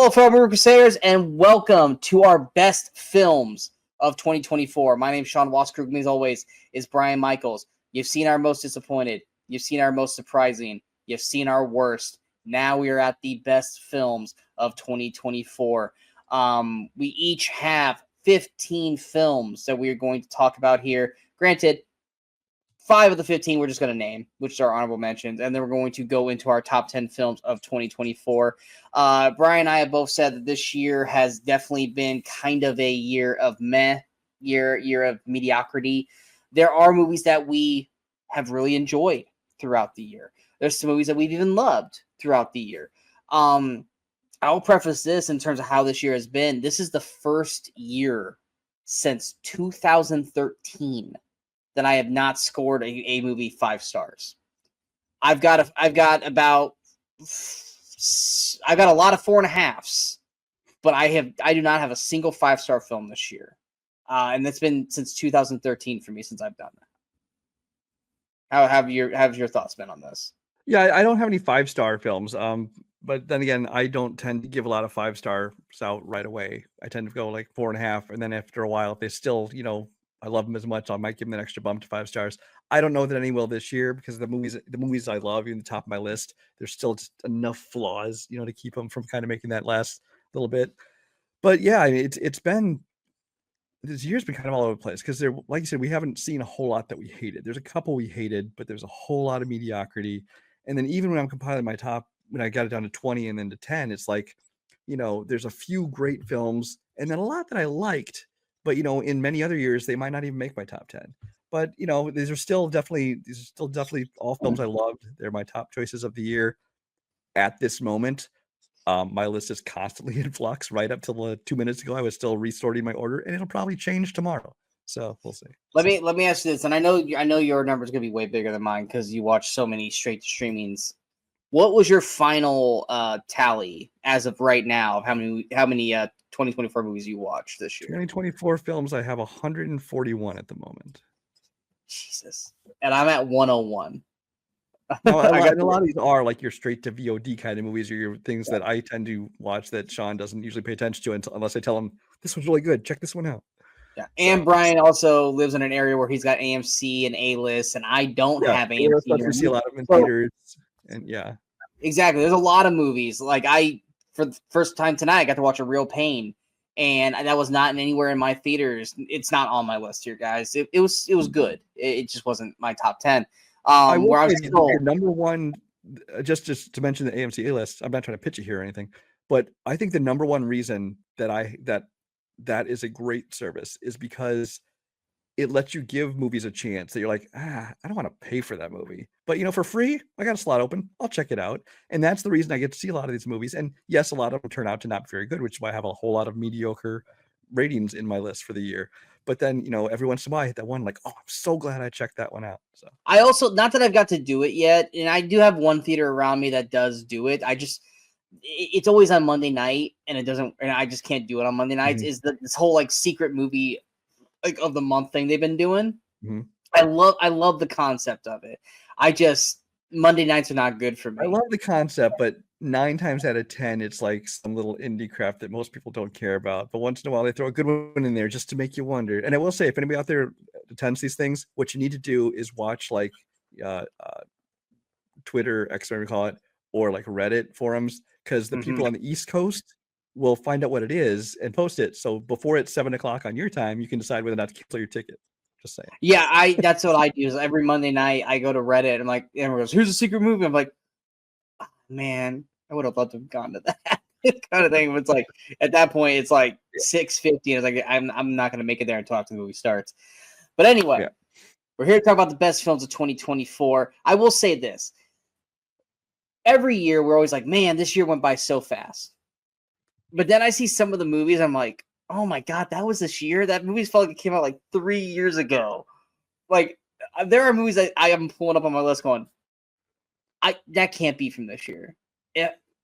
Hello, fellow movie crusaders, and welcome to our best films of 2024. My name is Sean Waskrug, and as always, is Brian Michaels. You've seen our most disappointed. You've seen our most surprising. You've seen our worst. Now we are at the best films of 2024. We each have 15 films that we are going to talk about here. Granted, 5 of the 15 we're just going to name, which are honorable mentions, and then we're going to go into our top 10 films of 2024. Brian and I have both said that this year has definitely been kind of a year of year of mediocrity. There are movies that we have really enjoyed throughout the year. There's some movies that we've even loved throughout the year. I'll preface this in terms of how this year has been. This is the first year since 2013 that I have not scored a movie 5 stars. I've got a lot of 4.5s, but I do not have a single 5-star film this year, and that's been since 2013 for me since I've done that. How have your thoughts been on this? Yeah, I don't have any 5-star films. But then again, I don't tend to give a lot of 5-stars out right away. I tend to go like 4.5, and then after a while, if they still, I love them as much, I might give them an extra bump to 5 stars. I don't know that any will this year because the movies I love, in the top of my list, there's still just enough flaws, to keep them from kind of making that last little bit. But yeah, I mean, this year's been kind of all over the place because like you said, we haven't seen a whole lot that we hated. There's a couple we hated, but there's a whole lot of mediocrity. And then even when I'm compiling my top, when I got it down to 20 and then to 10, it's like, there's a few great films and then a lot that I liked. But, in many other years, they might not even make my top 10. But, these are still definitely all films I loved. They're my top choices of the year at this moment. My list is constantly in flux. Right up till 2 minutes ago, I was still resorting my order, and it'll probably change tomorrow. So we'll see. Let me ask you this, and I know your number is going to be way bigger than mine because you watch so many straight to streamings. What was your final tally as of right now of how many 2024 movies you watched this year? 2024 films, I have 141 at the moment. Jesus. And I'm at 101. Now, a lot of these are like your straight to VOD kind of movies or your things that I tend to watch that Sean doesn't usually pay attention to unless I tell him, this one's really good. Check this one out. Yeah. And Brian also lives in an area where he's got AMC and A-list, and I don't have AMC. You see a lot of them in theaters. And yeah. Exactly. There's a lot of movies. Like for the first time tonight, I got to watch A Real Pain, and that was not anywhere in my theaters. It's not on my list here, guys. It was good. It just wasn't my top 10. Number one, just to mention the AMC A-list, I'm not trying to pitch it here or anything, but I think the number one reason that is a great service is because it lets you give movies a chance that you're like, I don't want to pay for that movie. But, for free, I got a slot open. I'll check it out. And that's the reason I get to see a lot of these movies. And yes, a lot of them turn out to not be very good, which is why I have a whole lot of mediocre ratings in my list for the year. But then, every once in a while I hit that one like, I'm so glad I checked that one out. So I also, not that I've got to do it yet, and I do have one theater around me that does do it. It's always on Monday night, and I just can't do it on Monday nights. Mm-hmm. Is this whole like secret movie like of the month thing they've been doing. Mm-hmm. I love the concept of it. Monday nights are not good for me. I love the concept, but 9 times out of 10, it's like some little indie crap that most people don't care about. But once in a while, they throw a good one in there just to make you wonder. And I will say, if anybody out there attends these things, what you need to do is watch like Twitter, X, whatever you call it, or like Reddit forums, because the people on the East Coast will find out what it is and post it. So before it's 7:00 on your time, you can decide whether or not to cancel your ticket. Just saying. Yeah, that's what I do. Is every Monday night I go to Reddit. I'm like, everyone goes, "Here's a secret movie." I'm like, oh, man, I would have loved to have gone to that kind of thing. But it's like at that point, it's like 6:50. And it's like I'm not going to make it there until after the movie starts. But anyway, we're here to talk about the best films of 2024. I will say this: every year we're always like, man, this year went by so fast. But then I see some of the movies, I'm like, oh my God, that was this year? That movie felt like it came out like 3 years ago. Like, there are movies that I am pulling up on my list going, that can't be from this year.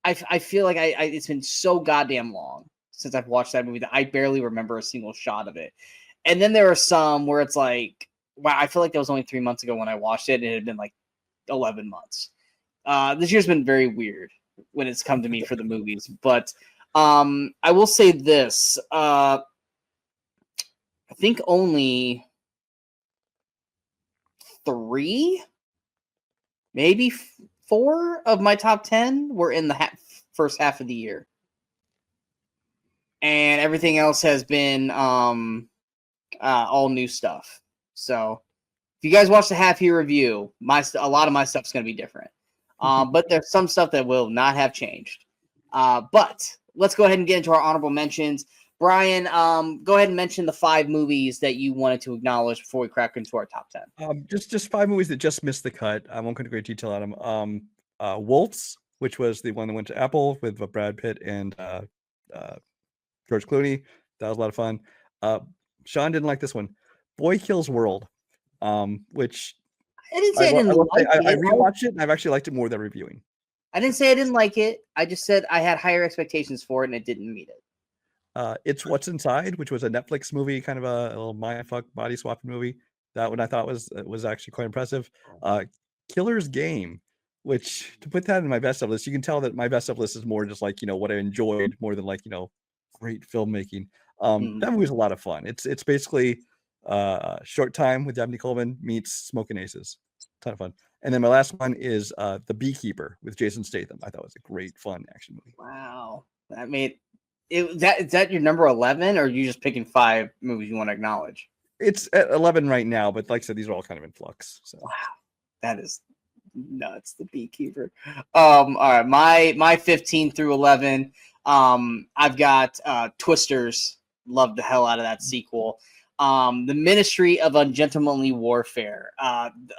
I feel like it's been so goddamn long since I've watched that movie that I barely remember a single shot of it. And then there are some where it's like, wow, I feel like that was only 3 months ago when I watched it, and it had been like 11 months. This year's been very weird when it's come to me for the movies, but I will say this. I think only 3, maybe 4 of my top 10 were in the first half of the year. And everything else has been all new stuff. So if you guys watch the half year review, a lot of my stuff's going to be different. But there's some stuff that will not have changed. But let's go ahead and get into our honorable mentions. Brian, go ahead and mention the 5 movies that you wanted to acknowledge before we crack into our top 10. Just 5 movies that just missed the cut. I won't go into great detail on them. Waltz, which was the one that went to Apple with Brad Pitt and George Clooney. That was a lot of fun. Sean didn't like this one. Boy Kills World, which I didn't say I didn't like it. I rewatched it, and I've actually liked it more than reviewing. I didn't say I didn't like it. I just said I had higher expectations for it, and it didn't meet it. It's What's Inside, which was a Netflix movie, kind of a little mindfuck body swapping movie. That one I thought was actually quite impressive. Killer's Game, which, to put that in my best of list, you can tell that my best of list is more just like, what I enjoyed more than like, great filmmaking. That movie was a lot of fun. It's basically Short Time with Dabney Coleman meets Smoking Aces. Ton of fun. And then my last one is The Beekeeper with Jason Statham. I thought it was a great fun action movie. Wow, that made it. Is that your number 11, or are you just picking 5 movies you want to acknowledge? It's at 11 right now, but like I said, these are all kind of in flux. So. Wow, that is nuts. The Beekeeper. All right, my 15 through 11. I've got Twisters. Loved the hell out of that sequel. The Ministry of Ungentlemanly Warfare.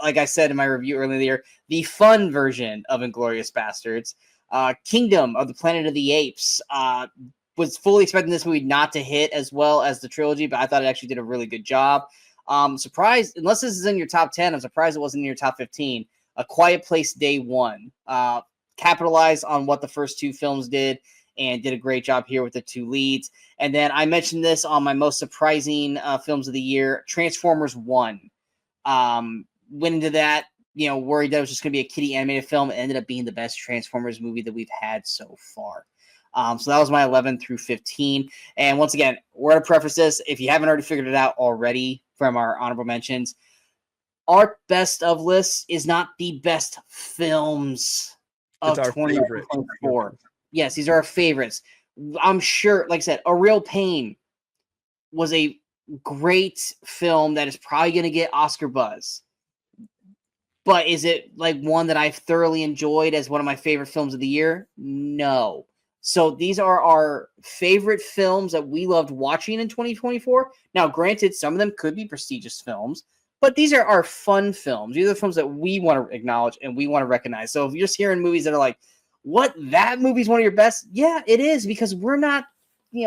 Like I said in my review earlier, the fun version of Inglourious Bastards. Kingdom of the Planet of the Apes. Was fully expecting this movie not to hit as well as the trilogy, but I thought it actually did a really good job. Surprised, unless this is in your top 10, I'm surprised it wasn't in your top 15. A Quiet Place Day One. Capitalized on what the first 2 films did and did a great job here with the 2 leads. And then I mentioned this on my most surprising films of the year, Transformers 1. Went into that, worried that it was just going to be a kiddie animated film. It ended up being the best Transformers movie that we've had so far. So that was my 11 through 15. And once again, we're going to preface this. If you haven't already figured it out already from our honorable mentions, our best of list is not the best films of 2024. Yes, these are our favorites. I'm sure, like I said, A Real Pain was a great film that is probably going to get Oscar buzz. But is it like one that I've thoroughly enjoyed as one of my favorite films of the year? No. So these are our favorite films that we loved watching in 2024. Now, granted, some of them could be prestigious films, but these are our fun films. These are the films that we want to acknowledge and we want to recognize. So if you're just hearing movies that are like, what, that movie's one of your best? Yeah, it is, because we're not,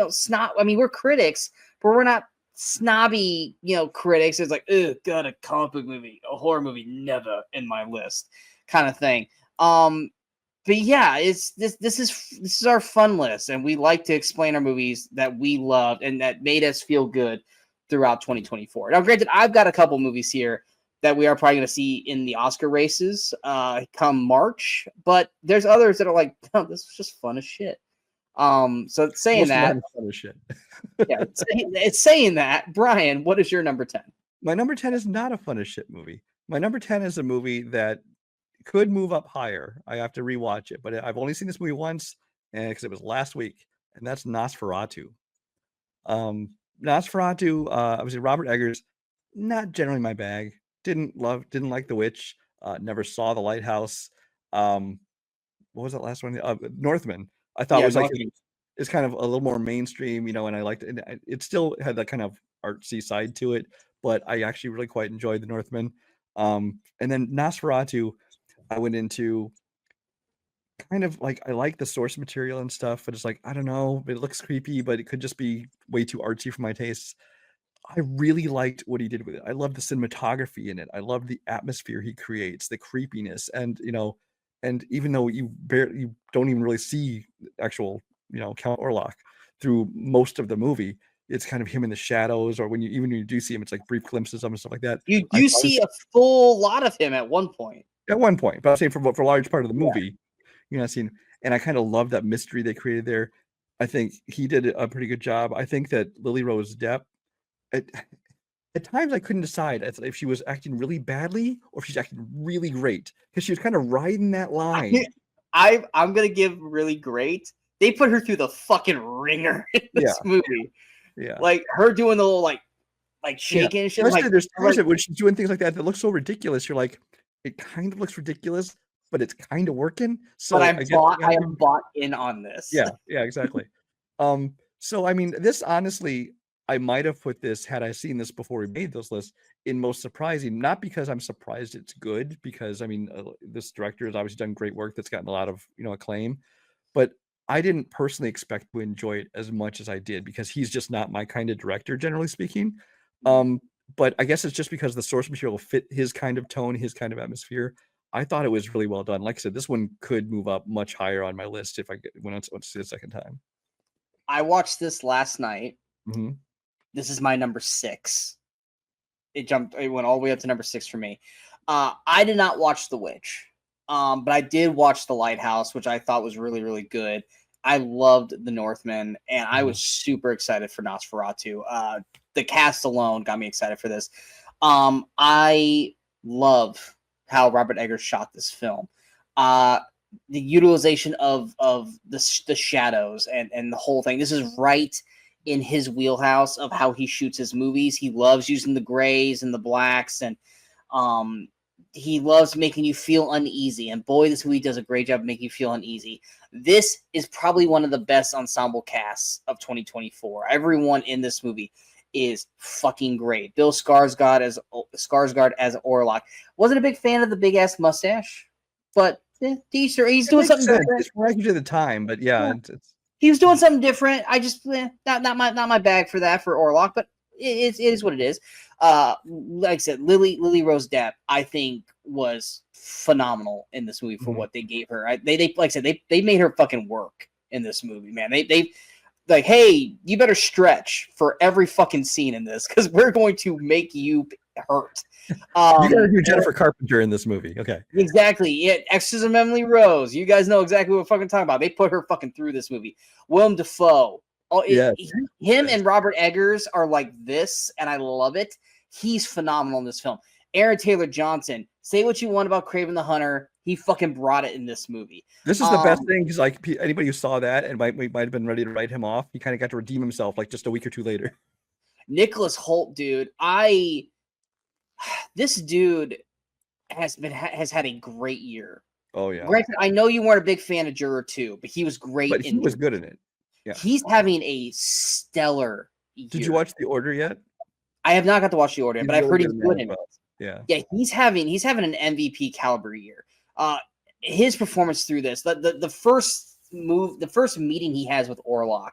snob. I mean, we're critics, but we're not snobby, critics. It's like, ugh, God, a comic book movie, a horror movie, never in my list, kind of thing. But yeah, it's this is our fun list, and we like to explain our movies that we loved and that made us feel good throughout 2024. Now, granted, I've got a couple movies here that we are probably going to see in the Oscar races come March, but there's others that are like, oh, this is just fun as shit. So saying that, fun as shit. Yeah, it's saying that. Brian, what is your number 10? My number 10 is not a fun as shit movie. My number 10 is a movie that could move up higher. I have to rewatch it, but I've only seen this movie once, and because it was last week, and that's Nosferatu. Nosferatu, obviously Robert Eggers, not generally my bag. Didn't like The Witch. Never saw The Lighthouse. What was that last one? Northman. I thought was like it's kind of a little more mainstream, and I liked it. And it still had that kind of artsy side to it, but I actually really quite enjoyed The Northman. And then Nosferatu, I went into kind of like, I like the source material and stuff, but it's like, I don't know, it looks creepy, but it could just be way too artsy for my tastes. I really liked what he did with it. I love the cinematography in it. I love the atmosphere he creates, the creepiness, and and even though you don't even really see actual, Count Orlok through most of the movie, it's kind of him in the shadows, or when you do see him, it's like brief glimpses of him and stuff like that. You see a full lot of him at one point. At one point, but I'm saying for a large part of the movie, and I kind of love that mystery they created there. I think he did a pretty good job. I think that Lily Rose Depp, at times I couldn't decide if she was acting really badly or if she's acting really great, because she was kind of riding that line. I'm gonna give really great. They put her through the fucking ringer in this movie. Yeah. Like her doing the little like shaking and shit. Especially there's times when she's doing things like that looks so ridiculous. You're like, it kind of looks ridiculous, but it's kind of working. So I am bought in on this. Yeah, exactly. So I mean, this honestly, I might have put this, had I seen this before we made those lists, in most surprising, not because I'm surprised it's good, because I mean, this director has obviously done great work that's gotten a lot of, acclaim, but I didn't personally expect to enjoy it as much as I did, because he's just not my kind of director, generally speaking. But I guess it's just because the source material fit his kind of tone, his kind of atmosphere. I thought it was really well done. Like I said, this one could move up much higher on my list if I went to see it a second time. I watched this last night. Mm-hmm. This is my number 6. It went all the way up to number 6 for me. I did not watch The Witch, but I did watch The Lighthouse, which I thought was really, really good. I loved The Northman, and I was super excited for Nosferatu. The cast alone got me excited for this. I love how Robert Eggers shot this film. The utilization of the shadows and the whole thing. This is right in his wheelhouse of how he shoots his movies. He loves using the grays and the blacks, and he loves making you feel uneasy. And boy, this movie does a great job of making you feel uneasy. This is probably one of the best ensemble casts of 2024. Everyone in this movie is fucking great. Bill Skarsgård as Orlok. Wasn't a big fan of the big ass mustache, but he's doing something different. It's right to the time, but yeah. He was doing something different. I just not my bag for that for Orlok, but it is what it is. Like I said, Lily Rose Depp, I think, was phenomenal in this movie for what they gave her. They like I said, they made her fucking work in this movie, man. They like, hey, you better stretch for every fucking scene in this, because we're going to make you hurt. You gotta do Jennifer Carpenter in this movie. Okay. Exactly. Yeah, Exorcism of Emily Rose. You guys know exactly what we're fucking talking about. They put her fucking through this movie. Willem Dafoe. Him and Robert Eggers are like this, and I love it. He's phenomenal in this film. Aaron Taylor Johnson. Say what you want about Kraven the Hunter. He fucking brought it in this movie. This is the best thing, because like anybody who saw that and might have been ready to write him off, he kind of got to redeem himself like just a week or two later. Nicholas Hoult, dude. This dude has had a great year. Oh yeah. Granted, I know you weren't a big fan of Juror 2, but he was great. But he was good in it. Yeah. He's having a stellar year. Did you watch The Order yet? I have not got to watch The Order, but I've heard he's good in it. Yeah. Yeah, he's having an MVP caliber year. His performance through this, the first meeting he has with Orlok,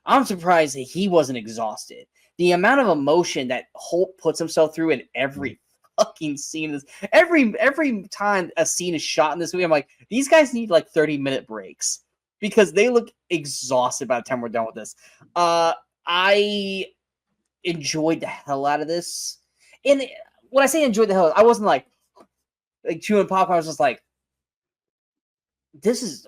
I'm surprised that he wasn't exhausted. The amount of emotion that Holt puts himself through in every fucking scene, every time a scene is shot in this movie, I'm like, these guys need like 30-minute breaks, because they look exhausted by the time we're done with this. I enjoyed the hell out of this. And when I say enjoyed the hell, I wasn't like chewing popcorn. I was just like, this is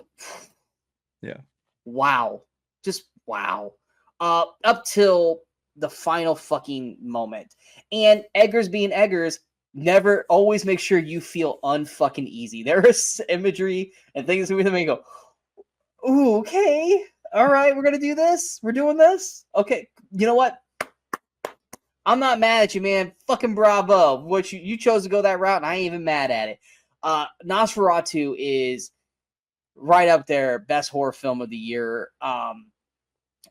wow. Just wow. Up till the final fucking moment. And Eggers being Eggers, always make sure you feel unfucking easy. There is imagery and things with him and you go, ooh, okay. All right, we're gonna do this. We're doing this. Okay, you know what? I'm not mad at you, man. Fucking bravo. What you chose to go that route, and I ain't even mad at it. Nosferatu is right up there, best horror film of the year.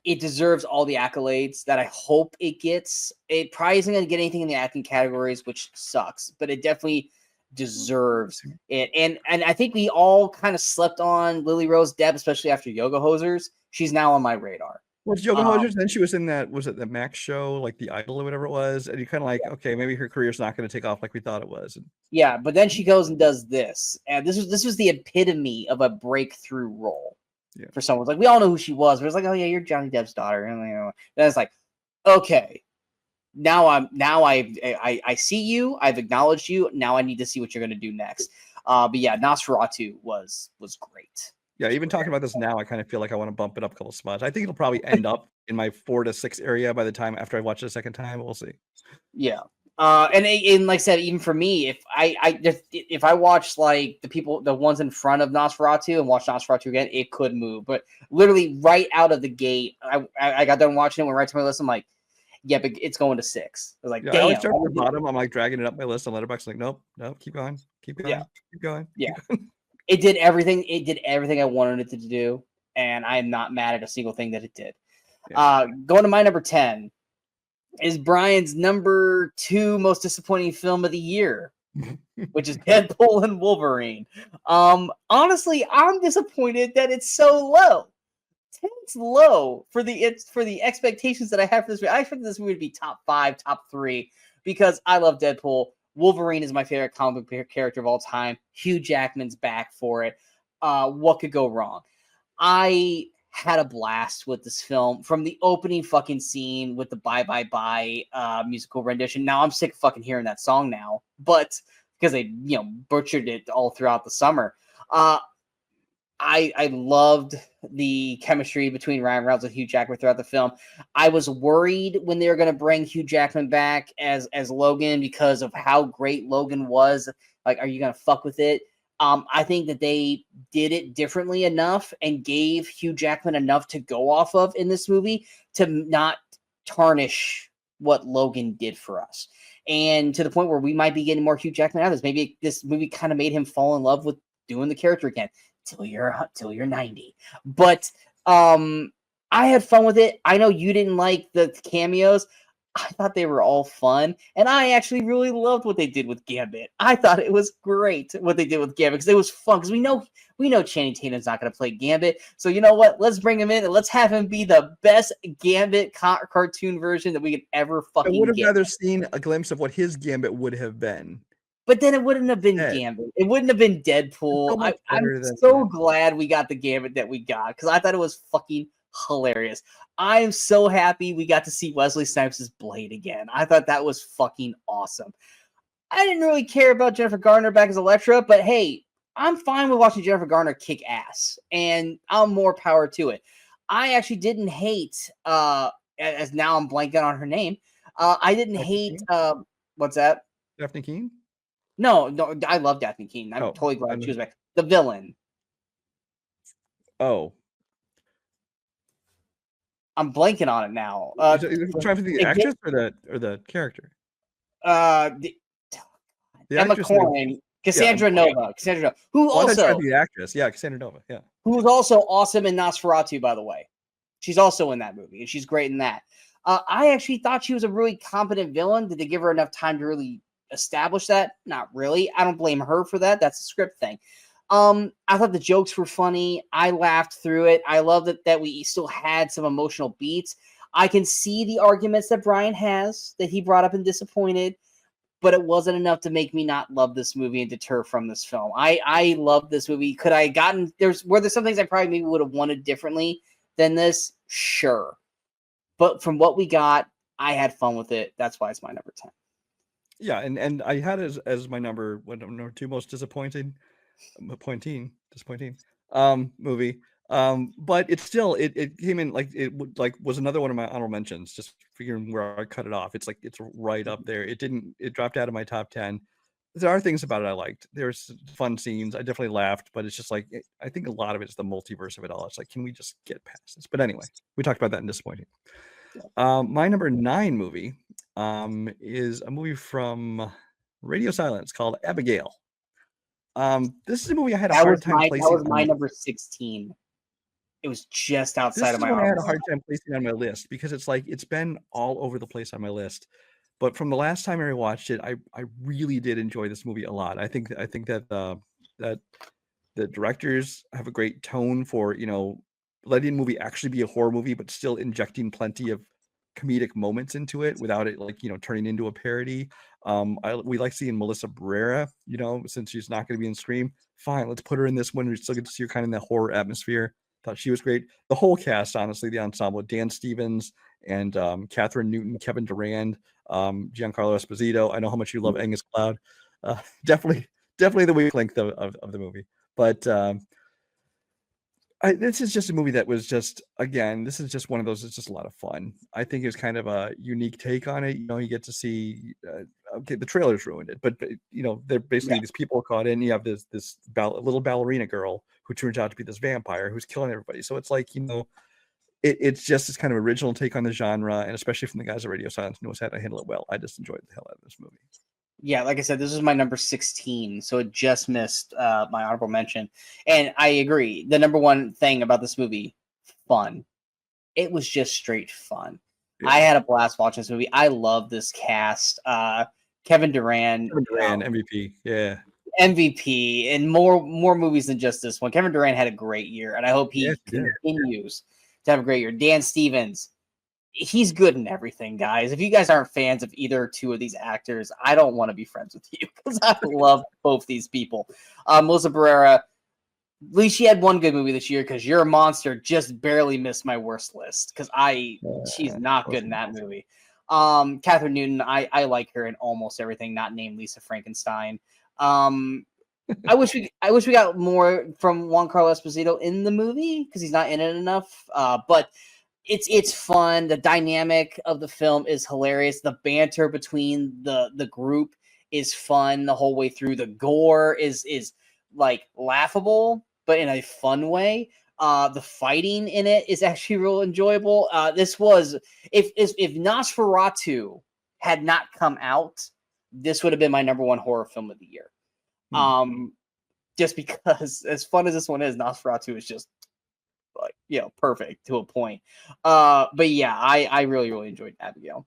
It deserves all the accolades that I hope it gets. It probably isn't going to get anything in the acting categories, which sucks, but it definitely deserves it. And I think we all kind of slept on Lily Rose Depp, especially after Yoga Hosers. She's now on my radar. Well, Yoga Hosers, then she was in that, was it the Max show, like The Idol or whatever it was? And you kind of like, okay, maybe her career's not going to take off like we thought it was. Yeah, but then she goes and does this. And this was the epitome of a breakthrough role. Yeah. For someone. Like, we all know who she was, but it's like, oh yeah, you're Johnny Depp's daughter. And then it's like, okay, now I see you, I've acknowledged you. Now I need to see what you're gonna do next. But yeah, Nosferatu was great. Yeah, even talking about this now, I kind of feel like I want to bump it up a couple spots. I think it'll probably end up in my 4 to 6 area by the time after I watch it a second time. We'll see. Yeah. And like I said, even for me, if I watch like the ones in front of Nosferatu and watch Nosferatu again, it could move. But literally right out of the gate, I got done watching it, went right to my list. I'm like, yeah, but it's going to 6. I was like, Yeah, I damn. always start at the bottom. I'm like dragging it up my list on Letterboxd. Like, nope, keep going, keep going, Yeah. keep going. Yeah. It did everything. It did everything I wanted it to do, and I am not mad at a single thing that it did. Yeah. Going to my number 10 is Brian's number 2 most disappointing film of the year, which is Deadpool and Wolverine. Honestly, I'm disappointed that it's so low. 10's low for the expectations that I have for this movie. I expected this movie to be top 5, top 3 because I love Deadpool. Wolverine is my favorite comic book character of all time. Hugh Jackman's back for it. What could go wrong? I had a blast with this film from the opening fucking scene with the Bye Bye Bye musical rendition. Now I'm sick of fucking hearing that song now, but because they butchered it all throughout the summer. I loved the chemistry between Ryan Reynolds and Hugh Jackman throughout the film. I was worried when they were going to bring Hugh Jackman back as Logan because of how great Logan was. Like, are you going to fuck with it? I think that they did it differently enough and gave Hugh Jackman enough to go off of in this movie to not tarnish what Logan did for us. And to the point where we might be getting more Hugh Jackman out of this. Maybe this movie kind of made him fall in love with doing the character again. Till you're 90. But I had fun with it. I know you didn't like the cameos. I thought they were all fun, and I actually really loved what they did with Gambit. I thought it was great what they did with Gambit because it was fun. Because we know Channing Tatum's not going to play Gambit, so you know what? Let's bring him in and let's have him be the best Gambit cartoon version that we could ever fucking get. I would have rather seen a glimpse of what his Gambit would have been. But then it wouldn't have been Gambit. It wouldn't have been Deadpool. I'm so glad we got the Gambit that we got because I thought it was fucking hilarious. I am so happy we got to see Wesley Snipes' Blade again. I thought that was fucking awesome. I didn't really care about Jennifer Garner back as Elektra, but hey, I'm fine with watching Jennifer Garner kick ass, and I'm more power to it. I actually didn't hate, as now I'm blanking on her name. I didn't hate, what's that? Daphne Keane? No, I love Daphne Keane. I'm totally glad she was back. The villain. Oh. I'm blanking on it now. Trying to the actress or the character? Emma Corrin, Cassandra Nova. Cassandra Nova. Who also the actress. Yeah, Cassandra Nova. Yeah. Who was also awesome in Nosferatu, by the way. She's also in that movie, and she's great in that. I actually thought she was a really competent villain. Did they give her enough time to really establish that? Not really. I don't blame her for that. That's a script thing. I thought the jokes were funny. I laughed through it. I love that we still had some emotional beats. I can see the arguments that Brian has that he brought up in Disappointed, but it wasn't enough to make me not love this movie and deter from this film. I love this movie. Could I have gotten were there some things I probably maybe would have wanted differently than this? Sure. But from what we got, I had fun with it. That's why it's my number 10. Yeah, and I had as my number 2 most disappointing movie. But it's still it came in like was another one of my honorable mentions, just figuring where I cut it off. It's right up there. It dropped out of my top 10. There are things about it I liked. There's fun scenes. I definitely laughed, but it's just I think a lot of it's the multiverse of it all. It's like, can we just get past this? But anyway, we talked about that in Disappointing. My number 9 movie is a movie from Radio Silence called Abigail. This is a movie I had a hard time placing. That was my number 16. It was just outside of my. I had a hard time placing on my list because it's been all over the place on my list. But from the last time I rewatched it, I really did enjoy this movie a lot. I think that that the directors have a great tone for letting a movie actually be a horror movie, but still injecting plenty of comedic moments into it without it turning into a parody. We like seeing Melissa Barrera, since she's not going to be in Scream. Fine, let's put her in this one. We still get to see her kind of in that horror atmosphere. Thought she was great. The whole cast, honestly, the ensemble: Dan Stevens and Catherine Newton, Kevin Durand, Giancarlo Esposito. I know how much you love Angus Cloud. Definitely the weak link of the movie. But This is just a movie that was just, again, this is just one of those. It's just a lot of fun. I think it's kind of a unique take on it. You get to see. Okay, the trailers ruined it, but they're basically these people caught in. You have this little ballerina girl who turns out to be this vampire who's killing everybody. So it's like it's just this kind of original take on the genre, and especially from the guys at Radio Silence knows how to handle it well. I just enjoyed the hell out of this movie. Yeah, like I said, this is my number 16, so it just missed my honorable mention. And I agree. The number one thing about this movie, fun. It was just straight fun. Yeah. I had a blast watching this movie. I love this cast. Kevin Durant, MVP. Yeah. MVP in more movies than just this one. Kevin Durant had a great year, and I hope he continues to have a great year. Dan Stevens, he's good in everything, guys. If you guys aren't fans of either two of these actors, I don't want to be friends with you because I love both these people. Melissa Barrera, at least she had one good movie this year because You're a Monster just barely missed my worst list because she's not good in that movie. Catherine Newton, I like her in almost everything, not named Lisa Frankenstein. I wish we got more from Juan Carlos Esposito in the movie because he's not in it enough. But it's fun. The dynamic of the film is hilarious. The banter between the group is fun the whole way through. The gore is like laughable, but in a fun way. The fighting in it is actually real enjoyable. This was if Nosferatu had not come out, this would have been my number one horror film of the year. Just because as fun as this one is, Nosferatu is just like, perfect to a point. But yeah, I really, really enjoyed Abigail.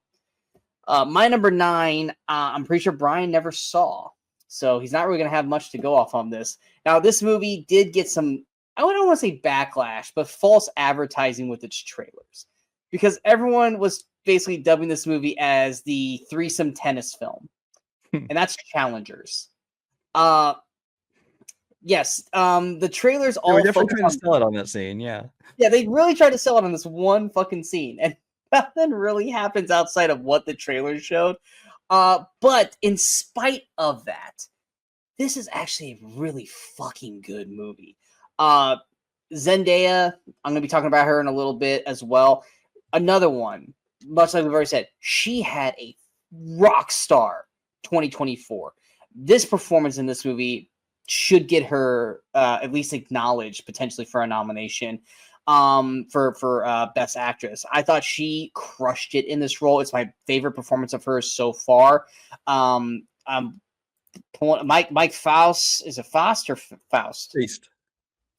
My number 9, I'm pretty sure Brian never saw, so he's not really going to have much to go off on this. Now, this movie did get some, I don't want to say backlash, but false advertising with its trailers, because everyone was basically dubbing this movie as the threesome tennis film, and that's Challengers. Yes, the trailers all definitely trying to sell it on that scene. Yeah, they really tried to sell it on this one fucking scene, and nothing really happens outside of what the trailer showed. But in spite of that, this is actually a really fucking good movie. Zendaya, I'm gonna be talking about her in a little bit as well. Another one, much like we've already said, she had a rock star 2024. This performance in this movie should get her at least acknowledged potentially for a nomination for Best Actress. I thought she crushed it in this role. It's my favorite performance of hers so far. Mike Faust, is it Faust or Faust?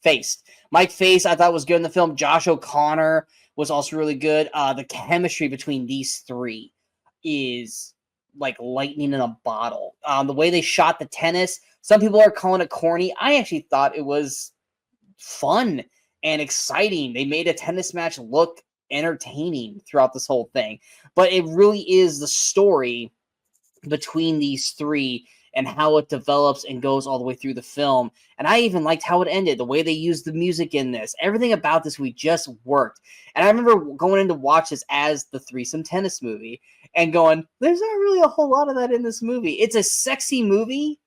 Faced. Mike Faist, I thought was good in the film. Josh O'Connor was also really good. The chemistry between these three is like lightning in a bottle. The way they shot the tennis, some people are calling it corny. I actually thought it was fun and exciting. They made a tennis match look entertaining throughout this whole thing. But it really is the story between these three and how it develops and goes all the way through the film. And I even liked how it ended, the way they used the music in this. Everything about this we just worked. And I remember going in to watch this as the threesome tennis movie and going, there's not really a whole lot of that in this movie. It's a sexy movie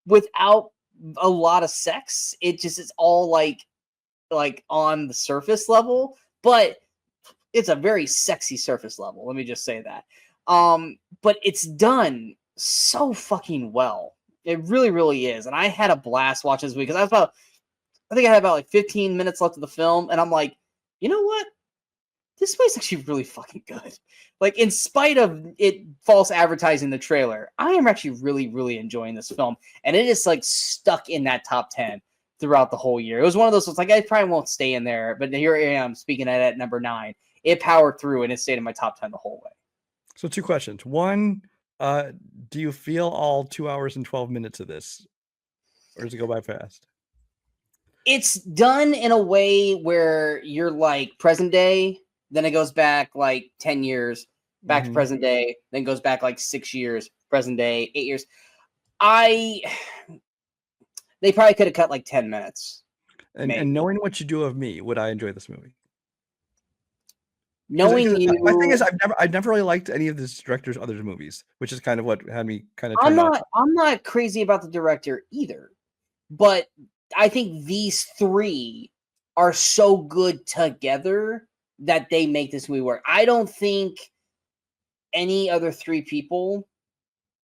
without a lot of sex. It just is all like on the surface level, but it's a very sexy surface level. Let me just say that. But it's done so fucking well. It really, really is. And I had a blast watching this movie because I think I had about like 15 minutes left of the film, and I'm like, you know what? This movie's actually really fucking good. Like, in spite of it false advertising the trailer, I am actually really, really enjoying this film. And it is like stuck in that top 10 throughout the whole year. It was one of those ones like I probably won't stay in there, but here I am speaking at number 9. It powered through and it stayed in my top 10 the whole way. So 2 questions. One, do you feel all 2 hours and 12 minutes of this, or does it go by fast? It's done in a way where you're like present day, then it goes back like 10 years, back to present day, then goes back like 6 years, present day, 8 years. They probably could have cut like 10 minutes. And knowing what you do of me, would I enjoy this movie? Knowing you, my thing is, I've never really liked any of this director's other movies, which is kind of what had me kind of. I'm not crazy about the director either, but I think these three are so good together that they make this movie work. I don't think any other three people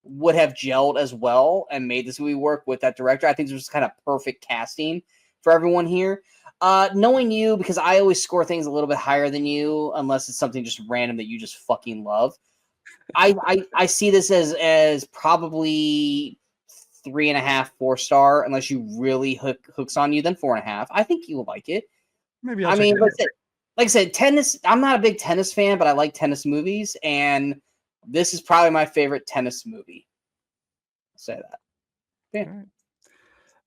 would have gelled as well and made this movie work with that director. I think this was kind of perfect casting for everyone here. Knowing you, because I always score things a little bit higher than you, unless it's something just random that you just fucking love. I see this as probably 3.5, 4-star, unless you really hooks on you, then 4.5. I think you will like it. Maybe I'll check it out. Like I said, tennis. I'm not a big tennis fan, but I like tennis movies, and this is probably my favorite tennis movie. I'll say that. Yeah.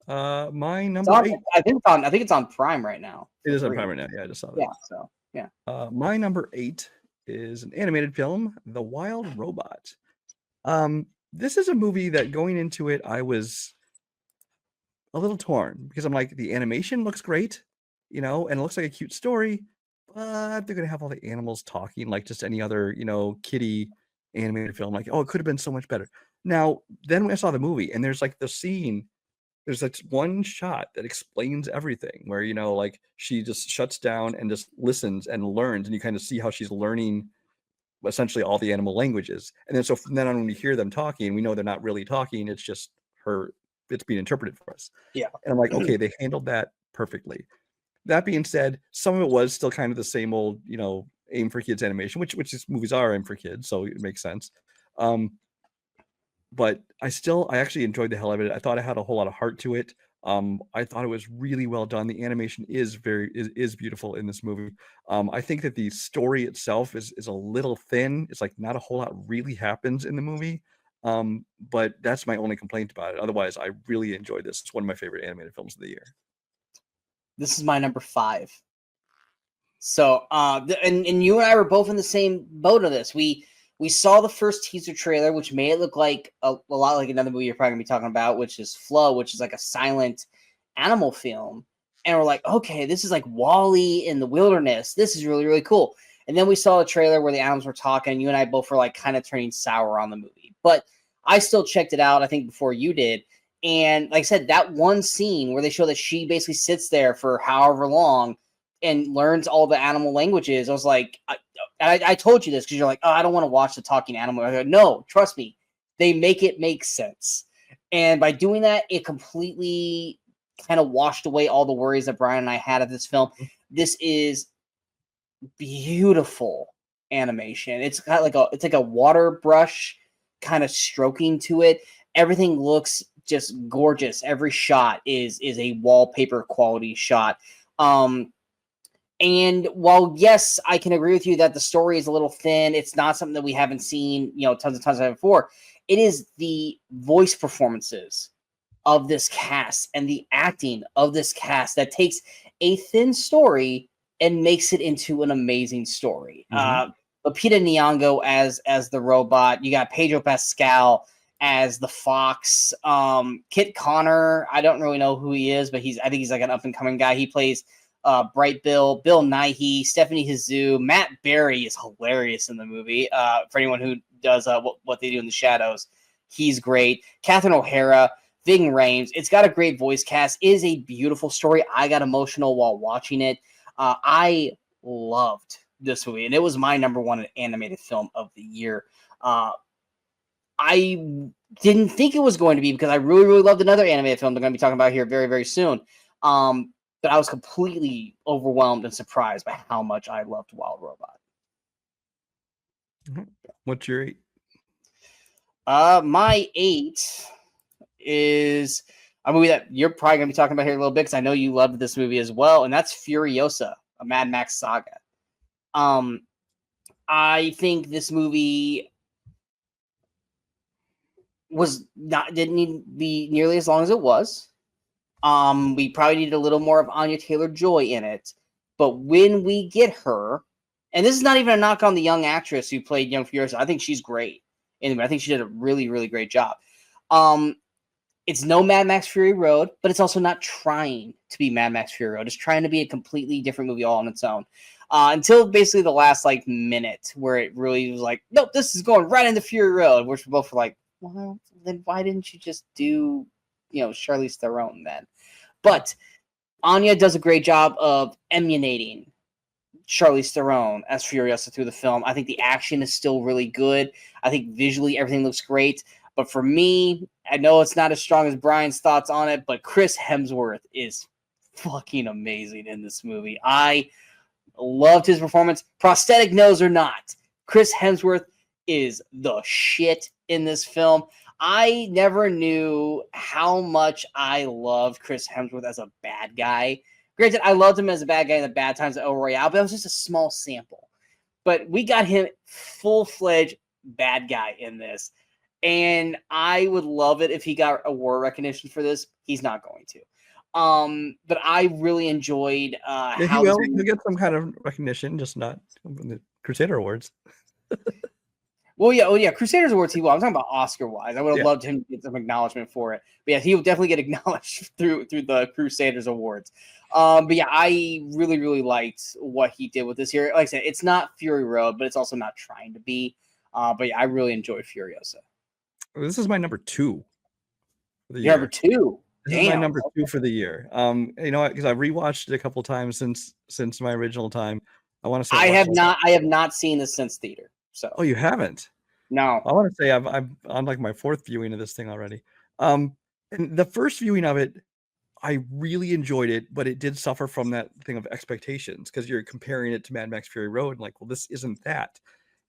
Right. My number 8. I think it's on Prime right now. It is on Prime right now. Yeah, I just saw that. Yeah. So yeah. My number 8 is an animated film, The Wild Robot. This is a movie that going into it, I was a little torn because I'm like, the animation looks great, and it looks like a cute story, but they're gonna have all the animals talking like just any other, kiddie animated film. Like, oh, it could have been so much better. Now, then when I saw the movie, and there's like the scene, there's like one shot that explains everything where, like she just shuts down and just listens and learns, and you kind of see how she's learning essentially all the animal languages. And then so from then on, when we hear them talking, we know they're not really talking, it's just it's being interpreted for us. Yeah. And I'm like, okay, they handled that perfectly. That being said, some of it was still kind of the same old, aim for kids animation, which these movies are aim for kids, so it makes sense. But I actually enjoyed the hell out of it. I thought it had a whole lot of heart to it. I thought it was really well done. The animation is beautiful in this movie. I think that the story itself is a little thin. It's like not a whole lot really happens in the movie. But that's my only complaint about it. Otherwise, I really enjoyed this. It's one of my favorite animated films of the year. This is my number 5. So, and you and I were both in the same boat of this. We saw the first teaser trailer, which made it look like a lot like another movie you're probably gonna be talking about, which is Flow, which is like a silent animal film. And we're like, okay, this is like WALL-E in the wilderness. This is really, really cool. And then we saw a trailer where the animals were talking, and you and I both were like kind of turning sour on the movie. But I still checked it out, I think, before you did. And like I said, that one scene where they show that she basically sits there for however long and learns all the animal languages, I was like, I told you this because you're like, oh, I don't want to watch the talking animal. I go, no, trust me, they make it make sense. And by doing that, it completely kind of washed away all the worries that Brian and I had of this film. This is beautiful animation. It's got like a water brush kind of stroking to it. Everything looks just gorgeous. Every shot is a wallpaper quality shot. And while, yes, I can agree with you that the story is a little thin, it's not something that we haven't seen, tons and tons of before. It is the voice performances of this cast and the acting of this cast that takes a thin story and makes it into an amazing story. Mm-hmm. Lupita Nyong'o as the robot. You got Pedro Pascal as the fox. Kit Connor, I don't really know who he is, but I think he's like an up and coming guy. He plays Bright Bill Nighy, Stephanie Hsu. Matt Berry is hilarious in the movie. For anyone who does what they do in the shadows, he's great. Catherine O'Hara, Ving Rhames. It's got a great voice cast. It is a beautiful story. I got emotional while watching it. I loved this movie, and it was my number 1 animated film of the year. I didn't think it was going to be because I really, really loved another animated film they're going to be talking about here very, very soon. But I was completely overwhelmed and surprised by how much I loved Wild Robot. What's your 8? My 8 is a movie that you're probably going to be talking about here a little bit because I know you loved this movie as well, and that's Furiosa, a Mad Max saga. I think this movie didn't need to be nearly as long as it was. We probably needed a little more of Anya Taylor-Joy in it, but when we get her, and this is not even a knock on the young actress who played young Furiosa, I think she's great. Anyway, I think she did a really, really great job. It's no Mad Max Fury Road, but it's also not trying to be Mad Max Fury Road. It's trying to be a completely different movie all on its own. Until basically the last minute where it really was like, nope, this is going right into Fury Road, which we both were like, well, then why didn't you just do, Charlize Theron then? But Anya does a great job of emulating Charlize Theron as Furiosa through the film. I think the action is still really good. I think visually everything looks great. But for me, I know it's not as strong as Brian's thoughts on it, but Chris Hemsworth is fucking amazing in this movie. I loved his performance. Prosthetic nose or not, Chris Hemsworth is the shit in this film. I never knew how much I loved Chris Hemsworth as a bad guy. Granted, I loved him as a bad guy in the Bad Times at El Royale, but that was just a small sample. But we got him full-fledged bad guy in this. And I would love it if he got award recognition for this. He's not going to. But I really enjoyed Yeah, how he'll get some kind of recognition, just not from the Crusader Awards. Well, yeah, Crusaders Awards he will. I'm talking about Oscar-wise. I would have Yeah. loved him to get some acknowledgement for it. But yeah, he will definitely get acknowledged through the Crusaders Awards. But yeah, I really, really liked what he did with this here. Like I said, it's not Fury Road, but it's also not trying to be. But yeah, I really enjoyed Furiosa. This is my number 2 for the You're year. number 2. This is my number 2 for the year. You know what? Because I've rewatched it a couple times since my original time. I want to say I have not seen this since theater. So Oh, you haven't? No. I want to say I'm on like my 4th viewing of this thing already. And the first viewing of it, I really enjoyed it, but it did suffer from that thing of expectations because you're comparing it to Mad Max Fury Road and like, well, this isn't that.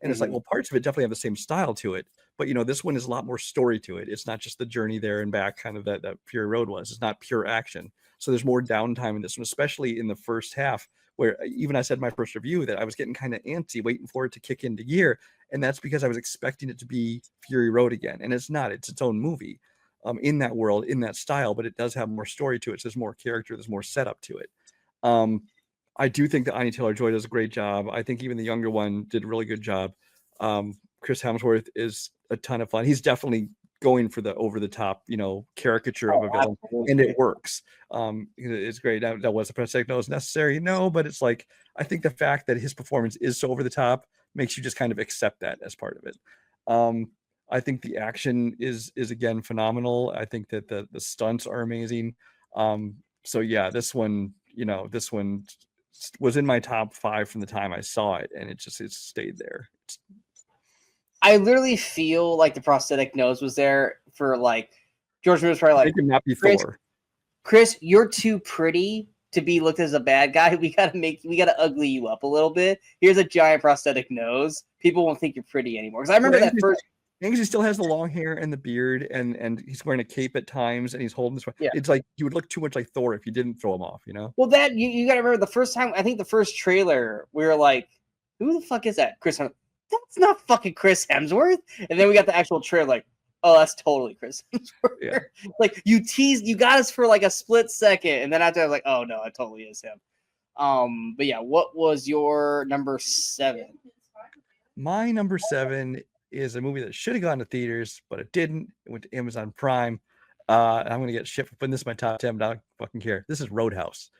And it's like, well, parts of it definitely have the same style to it, but you know, this one is a lot more story to it. It's not just the journey there and back kind of that Fury Road was. It's not pure action. So there's more downtime in this one, especially in the first half, where even I said in my first review that I was getting kind of antsy waiting for it to kick into gear. And that's because I was expecting it to be Fury Road again. And it's not, it's its own movie. In that world, in that style, but it does have more story to it. So there's more character, there's more setup to it. I do think that Anya Taylor-Joy does a great job. I think even the younger one did a really good job. Chris Hemsworth is a ton of fun. He's definitely going for the over the top, you know, caricature of a villain, and it works. It's great. That was a prosthetic nose necessary? No, but it's like I think the fact that his performance is so over the top makes you just kind of accept that as part of it. I think the action is again phenomenal. I think that the stunts are amazing. So yeah, this one was in my top 5 from the time I saw it, and it stayed there. I literally feel like the prosthetic nose was there for like George Miller was probably like, it could not be Chris, Thor. Chris, you're too pretty to be looked as a bad guy. We gotta ugly you up a little bit. Here's a giant prosthetic nose. People won't think you're pretty anymore. Because I remember that first. He still has the long hair and the beard, and he's wearing a cape at times, and he's holding this. Yeah. It's like you would look too much like Thor if you didn't throw him off, you know. Well, that you got to remember the first time. I think the first trailer we were like, "Who the fuck is that?" Chris Hemsworth. That's not fucking Chris Hemsworth. And then we got the actual trailer, like, oh, that's totally Chris Hemsworth. Yeah. Like you got us for like a split second, and then after I was like, oh no, it totally is him. But yeah, what was your number 7? My number 7 is a movie that should have gone to theaters, but it didn't. It went to Amazon Prime. I'm gonna get shit for putting this in my top 10, but I don't fucking care. This is Roadhouse.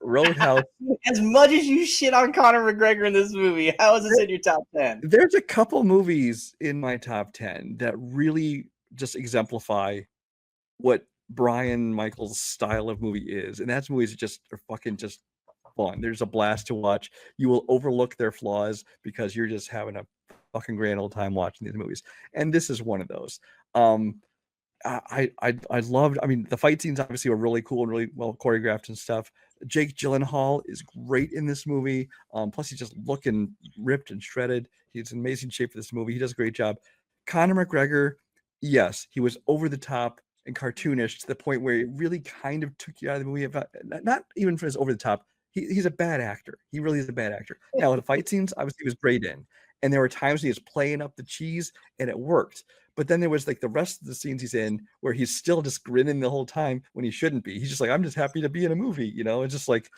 Roadhouse. As much as you shit on Conor McGregor in this movie, how is this in your top 10? There's a couple movies in my top 10 that really just exemplify what Brian Michaels' style of movie is, and that's movies that are fucking just fun. There's a blast to watch. You will overlook their flaws because you're just having a fucking grand old time watching these movies, and this is one of those. I loved. I mean, the fight scenes obviously were really cool and really well choreographed and stuff. Jake Gyllenhaal is great in this movie. Plus, he's just looking ripped and shredded. He's in amazing shape for this movie. He does a great job. Conor McGregor, yes, he was over the top and cartoonish to the point where it really kind of took you out of the movie. Not even for his over the top. He's a bad actor. He really is a bad actor. Now, the fight scenes, obviously, he was great in. And there were times he was playing up the cheese, and it worked. But then there was like the rest of the scenes he's in where he's still just grinning the whole time when he shouldn't be. He's just like, I'm just happy to be in a movie, you know. It's just like,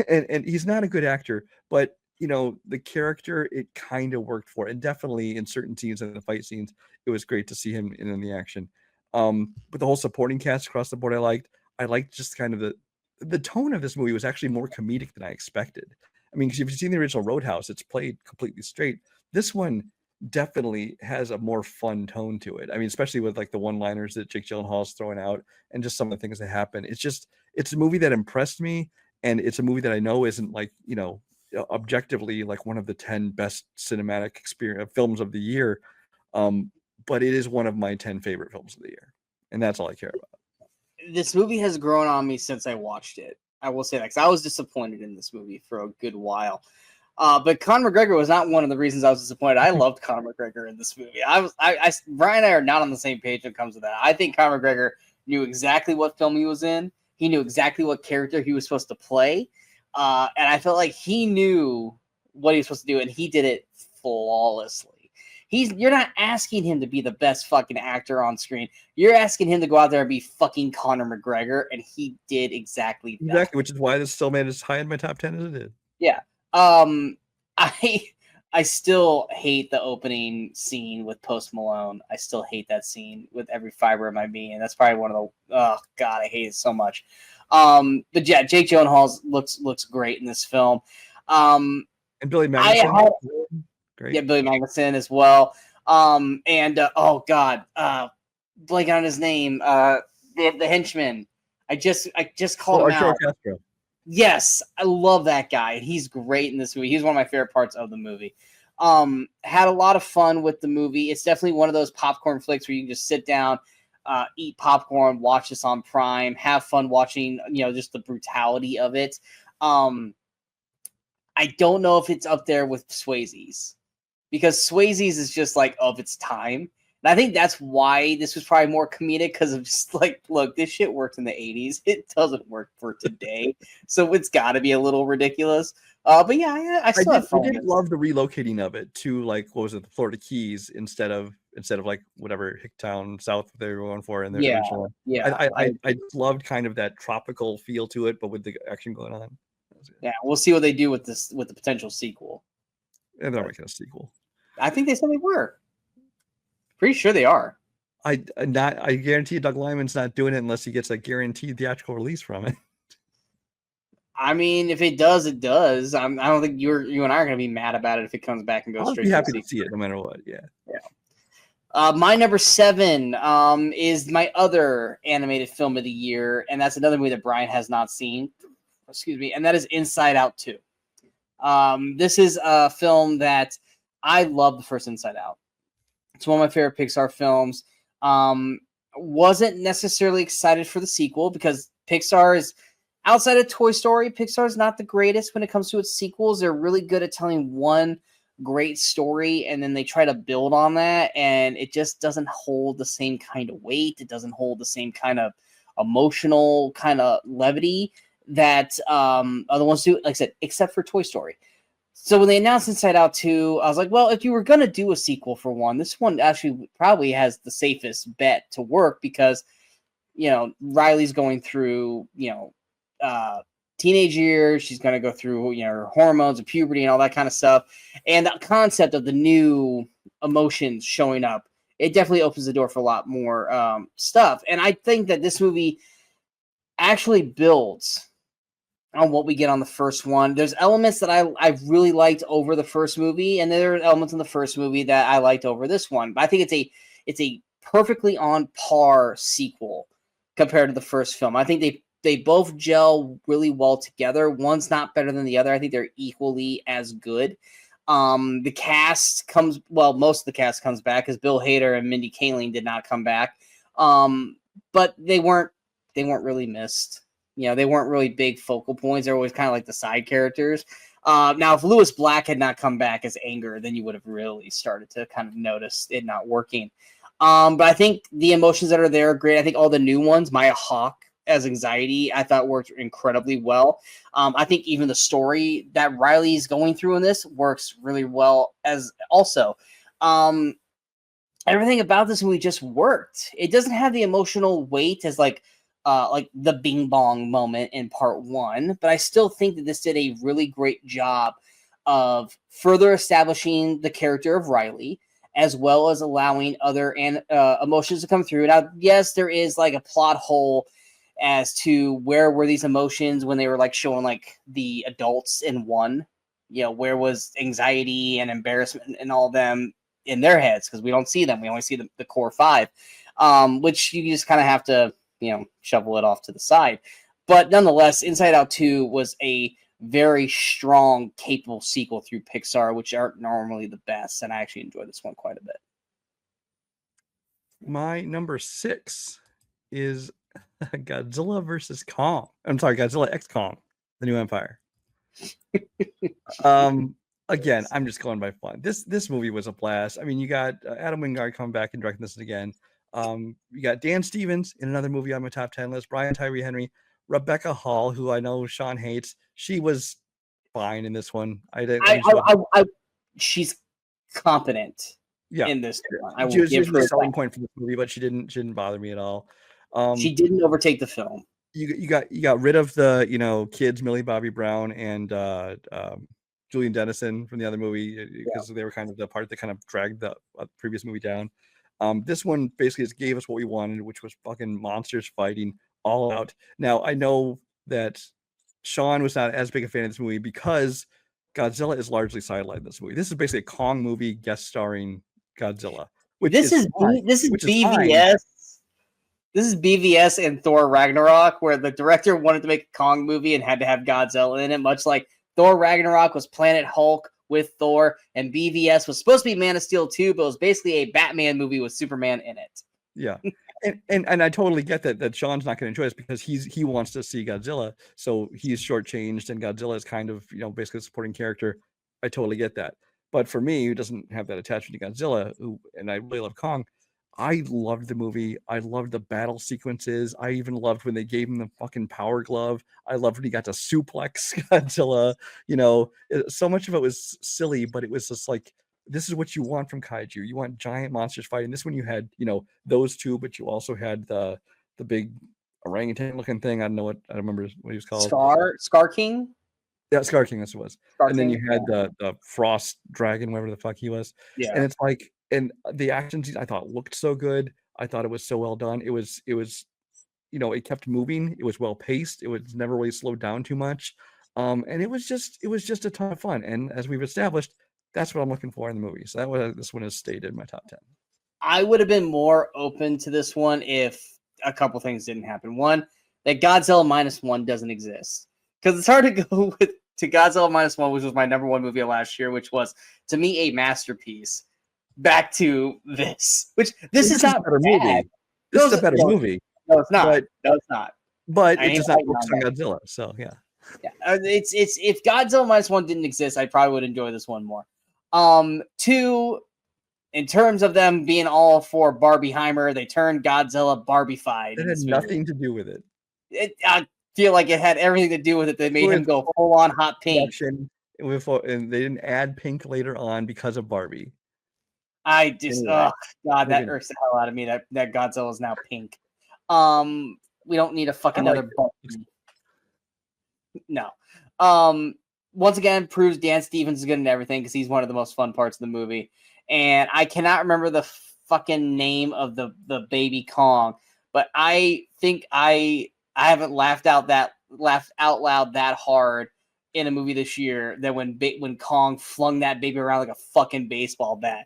and he's not a good actor, but you know, the character, it kind of worked for it. And definitely in certain scenes and the fight scenes, it was great to see him in the action. But the whole supporting cast across the board, I liked just kind of the tone of this movie was actually more comedic than I expected. I mean, because if you've seen the original Roadhouse, it's played completely straight. This one, definitely has a more fun tone to it. I mean, especially with like the one-liners that Jake Gyllenhaal's throwing out and just some of the things that happen. It's a movie that impressed me, and it's a movie that I know isn't like, objectively like one of the 10 best cinematic experience films of the year. But it is one of my 10 favorite films of the year, and that's all I care about. This movie has grown on me since I watched it. I will say that, because I was disappointed in this movie for a good while. But Conor McGregor was not one of the reasons I was disappointed. I loved Conor McGregor in this movie. Brian and I are not on the same page when it comes to that. I think Conor McGregor knew exactly what film he was in. He knew exactly what character he was supposed to play. And I felt like he knew what he was supposed to do, and he did it flawlessly. You're not asking him to be the best fucking actor on screen. You're asking him to go out there and be fucking Conor McGregor, and he did exactly that. Exactly, which is why this still made as high in my top 10 as it did. Yeah. I still hate the opening scene with Post Malone. I still hate that scene with every fiber of my being. That's probably one of the I hate it so much. But yeah, Jake Gyllenhaal looks great in this film. And Billy Magnussen, great. Yeah, Billy Magnussen as well. Oh god, blank on his name. The henchman. I just called him out. Castro. Yes, I love that guy. He's great in this movie. He's one of my favorite parts of the movie. Had a lot of fun with the movie. It's definitely one of those popcorn flicks where you can just sit down, eat popcorn, watch this on Prime, have fun watching, just the brutality of it. I don't know if it's up there with Swayze's, because Swayze's is just like of its time. And I think that's why this was probably more comedic, because of just like, look, this shit worked in the 80s. It doesn't work for today. So it's got to be a little ridiculous. But yeah, I still have fun. I did love the relocating of it to, like, what was it, the Florida Keys instead of like whatever Hicktown South they were going for in the original one. Yeah. I loved kind of that tropical feel to it, but with the action going on. Yeah, we'll see what they do with this, with the potential sequel. And they're making a sequel. I think they said they were. Pretty sure they are. I guarantee Doug Liman's not doing it unless he gets a guaranteed theatrical release from it. I mean, if it does, it does. I don't think you and I are going to be mad about it if it comes back and goes straight. I'll be happy to see it no matter what. Yeah. My number 7 is my other animated film of the year, and that's another movie that Brian has not seen. Excuse me, and that is Inside Out 2. This is a film that I love. The first Inside Out. It's one of my favorite Pixar films. Wasn't necessarily excited for the sequel, because Pixar is, outside of Toy Story, Pixar is not the greatest when it comes to its sequels. They're really good at telling one great story, and then they try to build on that, and it just doesn't hold the same kind of weight. It doesn't hold the same kind of emotional kind of levity that other ones do, like I said, except for Toy Story. So when they announced Inside Out 2, I was like, well, if you were going to do a sequel for one, this one actually probably has the safest bet to work, because, Riley's going through, teenage years. She's going to go through, her hormones and puberty and all that kind of stuff. And the concept of the new emotions showing up, it definitely opens the door for a lot more stuff. And I think that this movie actually builds on what we get on the first one. There's elements that I really liked over the first movie, and there are elements in the first movie that I liked over this one. But I think it's a perfectly on par sequel compared to the first film. I think they both gel really well together. One's not better than the other. I think they're equally as good. The cast most of the cast comes back, because Bill Hader and Mindy Kaling did not come back. But they weren't really missed. They weren't really big focal points. They're always kind of like the side characters. Now, if Lewis Black had not come back as Anger, then you would have really started to kind of notice it not working. But I think the emotions that are there are great. I think all the new ones, Maya Hawke as Anxiety, I thought worked incredibly well. I think even the story that Riley's going through in this works really well as also. Everything about this movie just worked. It doesn't have the emotional weight as like the Bing Bong moment in part 1, but I still think that this did a really great job of further establishing the character of Riley, as well as allowing other emotions to come through. Now, yes, there is like a plot hole as to where were these emotions when they were like showing like the adults in one, where was anxiety and embarrassment and all them in their heads because we don't see them. We only see the core five, which you just kind of have to, shovel it off to the side. But nonetheless, Inside Out 2 was a very strong, capable sequel through Pixar, which aren't normally the best, and I actually enjoyed this one quite a bit. My number 6 is Godzilla versus Kong. I'm sorry, Godzilla X Kong, The New Empire. Again, I'm just going by fun. This movie was a blast. I mean, you got Adam Wingard coming back and directing this again. You got Dan Stevens in another movie on my top 10 list. Brian Tyree Henry, Rebecca Hall, who I know Sean hates. She was fine in this one. She's competent. Yeah, in this one. I will she was give her the selling point for this movie, but she didn't bother me at all. She didn't overtake the film. You got rid of the kids, Millie Bobby Brown and Julian Dennison from the other movie because they were kind of the part that kind of dragged the previous movie down. This one basically just gave us what we wanted, which was fucking monsters fighting all out. Now I know that Sean was not as big a fan of this movie because Godzilla is largely sidelined in this movie. This is basically a Kong movie guest starring Godzilla. This is BVS. This is BVS and Thor Ragnarok, where the director wanted to make a Kong movie and had to have Godzilla in it, much like Thor Ragnarok was Planet Hulk with Thor, and BVS was supposed to be Man of Steel 2, but it was basically a Batman movie with Superman in it. Yeah. And I totally get that Sean's not going to enjoy this because he wants to see Godzilla, so he's shortchanged, and Godzilla is kind of basically a supporting character. I totally get that. But for me, who doesn't have that attachment to Godzilla, and I really love Kong, I loved the movie. I loved the battle sequences. I even loved when they gave him the fucking power glove. I loved when he got to suplex Godzilla. So much of it was silly, but it was just like, this is what you want from kaiju. You want giant monsters fighting. This one you had, those two, but you also had the big orangutan looking thing. I don't remember what he was called. Scar King? Yeah, Scar King, that's what it was. And then you had the frost dragon, whatever the fuck he was. Yeah. And it's like, and the action scenes I thought looked so good. I thought it was so well done. It was, it kept moving. It was well paced. It was never really slowed down too much. And it was just a ton of fun. And as we've established, that's what I'm looking for in the movie. So this one has stayed in my top 10. I would have been more open to this one if a couple things didn't happen. One, that Godzilla -1 doesn't exist. Because it's hard to go to Godzilla -1, which was my number one movie of last year, which was, to me, a masterpiece. Back to this, which this is not a better movie. This is a better movie. No, it's not. No, it's not. But it does not focus on Godzilla. So yeah. Yeah, it's if Godzilla -1 didn't exist, I probably would enjoy this one more. 2, in terms of them being all for Barbieheimer, they turned Godzilla Barbie-fied. It had nothing to do with it. I feel like it had everything to do with it. They made him go full on hot pink. And they didn't add pink later on because of Barbie. I just, oh god, that irks the hell out of me. That Godzilla is now pink. We don't need a fucking another Barbie. No. Once again, proves Dan Stevens is good in everything because he's one of the most fun parts of the movie. And I cannot remember the fucking name of the baby Kong, but I think I haven't laughed out loud that hard in a movie this year than when Kong flung that baby around like a fucking baseball bat.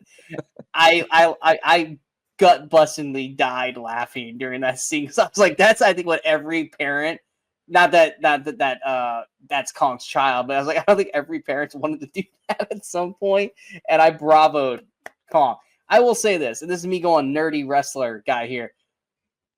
I gut bustingly died laughing during that scene because I was like, that's I think what every parent. Not that that's Kong's child, but I was like, I don't think every parent wanted to do that at some point, and I bravoed Kong. I will say this, and this is me going nerdy wrestler guy here.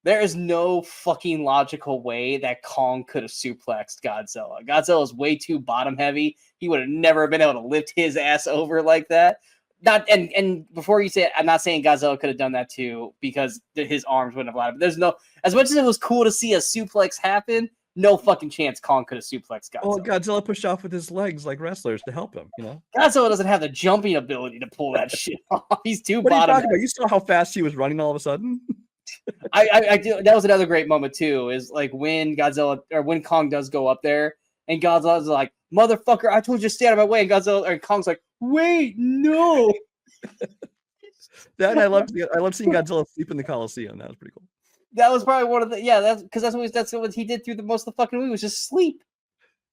There is no fucking logical way that Kong could have suplexed Godzilla. Godzilla is way too bottom heavy. He would have never been able to lift his ass over like that. And before you say it, I'm not saying Godzilla could have done that too because his arms wouldn't have allowed it. But there's no, as much as it was cool to see a suplex happen, no fucking chance Kong could have suplexed Godzilla. Well, Godzilla pushed off with his legs like wrestlers to help him, Godzilla doesn't have the jumping ability to pull that shit off. He's too what bottom. Are you talking about? You saw how fast he was running all of a sudden? I do. That was another great moment too, is like when Kong does go up there and Godzilla's like, motherfucker, I told you to stay out of my way, and Kong's like, wait, no. I love seeing Godzilla sleep in the Coliseum. That was pretty cool. That was probably one of the that's what he did through the most of the fucking movie was just sleep.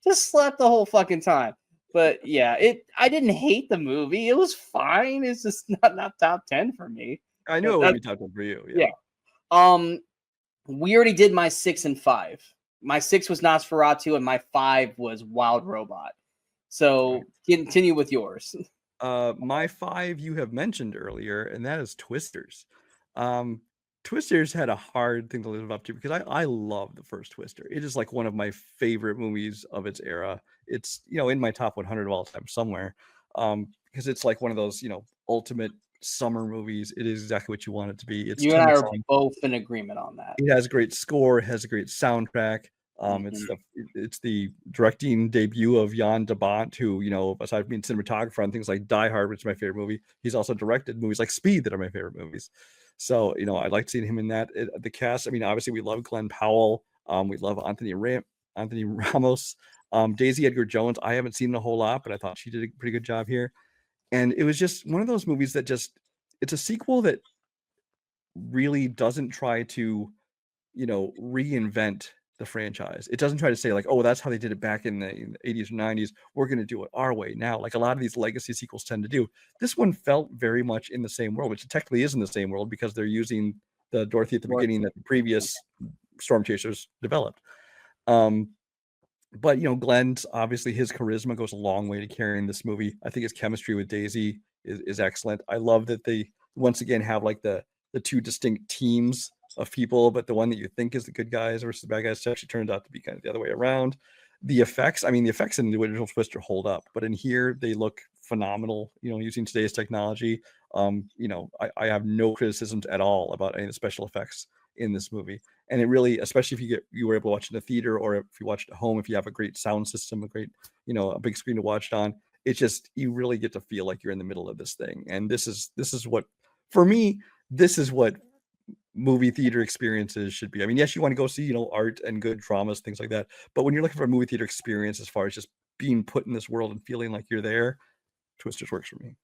Just slept the whole fucking time. But yeah, I didn't hate the movie. It was fine. It's just not top 10 for me. I knew But it would be top 10 for you. yeah. We already did my 6 and 5. My 6 was Nosferatu, and my 5 was Wild Robot. So continue with yours. My 5 you have mentioned earlier, and that is Twisters. Twisters had a hard thing to live up to because I love the first Twister. It is like one of my favorite movies of its era. It's in my top 100 of all time somewhere. Because it's like one of those ultimate summer movies. It is exactly what you want it to be. It's You and I are tongue-in-cheek. both in agreement on that. It has a great score. It has a great soundtrack. It's the directing debut of Jan de Bont, who aside from being cinematographer on things like Die Hard, which is my favorite movie, he's also directed movies like Speed that are my favorite movies. So I like seeing him in that. The cast, I mean, obviously we love Glenn Powell. We love Anthony Ramos, Daisy Edgar Jones. I haven't seen a whole lot, but I thought she did a pretty good job here. And it was just one of those movies that it's a sequel that really doesn't try to reinvent the franchise. It doesn't try to say like, oh, that's how they did it back in the 80s or 90s. We're going to do it our way now. Like a lot of these legacy sequels tend to do. This one felt very much in the same world, which technically is in the same world because they're using the Dorothy at the beginning that the previous Storm Chasers developed. But Glenn's obviously his charisma goes a long way to carrying this movie. I think his chemistry with Daisy is excellent. I love that they once again have like the two distinct teams of people, but the one that you think is the good guys versus the bad guys actually turns out to be kind of the other way around. The effects in the original Twister hold up, but in here they look phenomenal, using today's technology. I have no criticisms at all about any of the special effects in this movie. And it really, especially if you were able to watch it in the theater, or if you watched at home, if you have a great sound system, a great, a big screen to watch it on, it's just, you really get to feel like you're in the middle of this thing. And this is what, for me, this is what movie theater experiences should be. I mean, yes, you want to go see, art and good dramas, things like that. But when you're looking for a movie theater experience, as far as just being put in this world and feeling like you're there, Twisters works for me.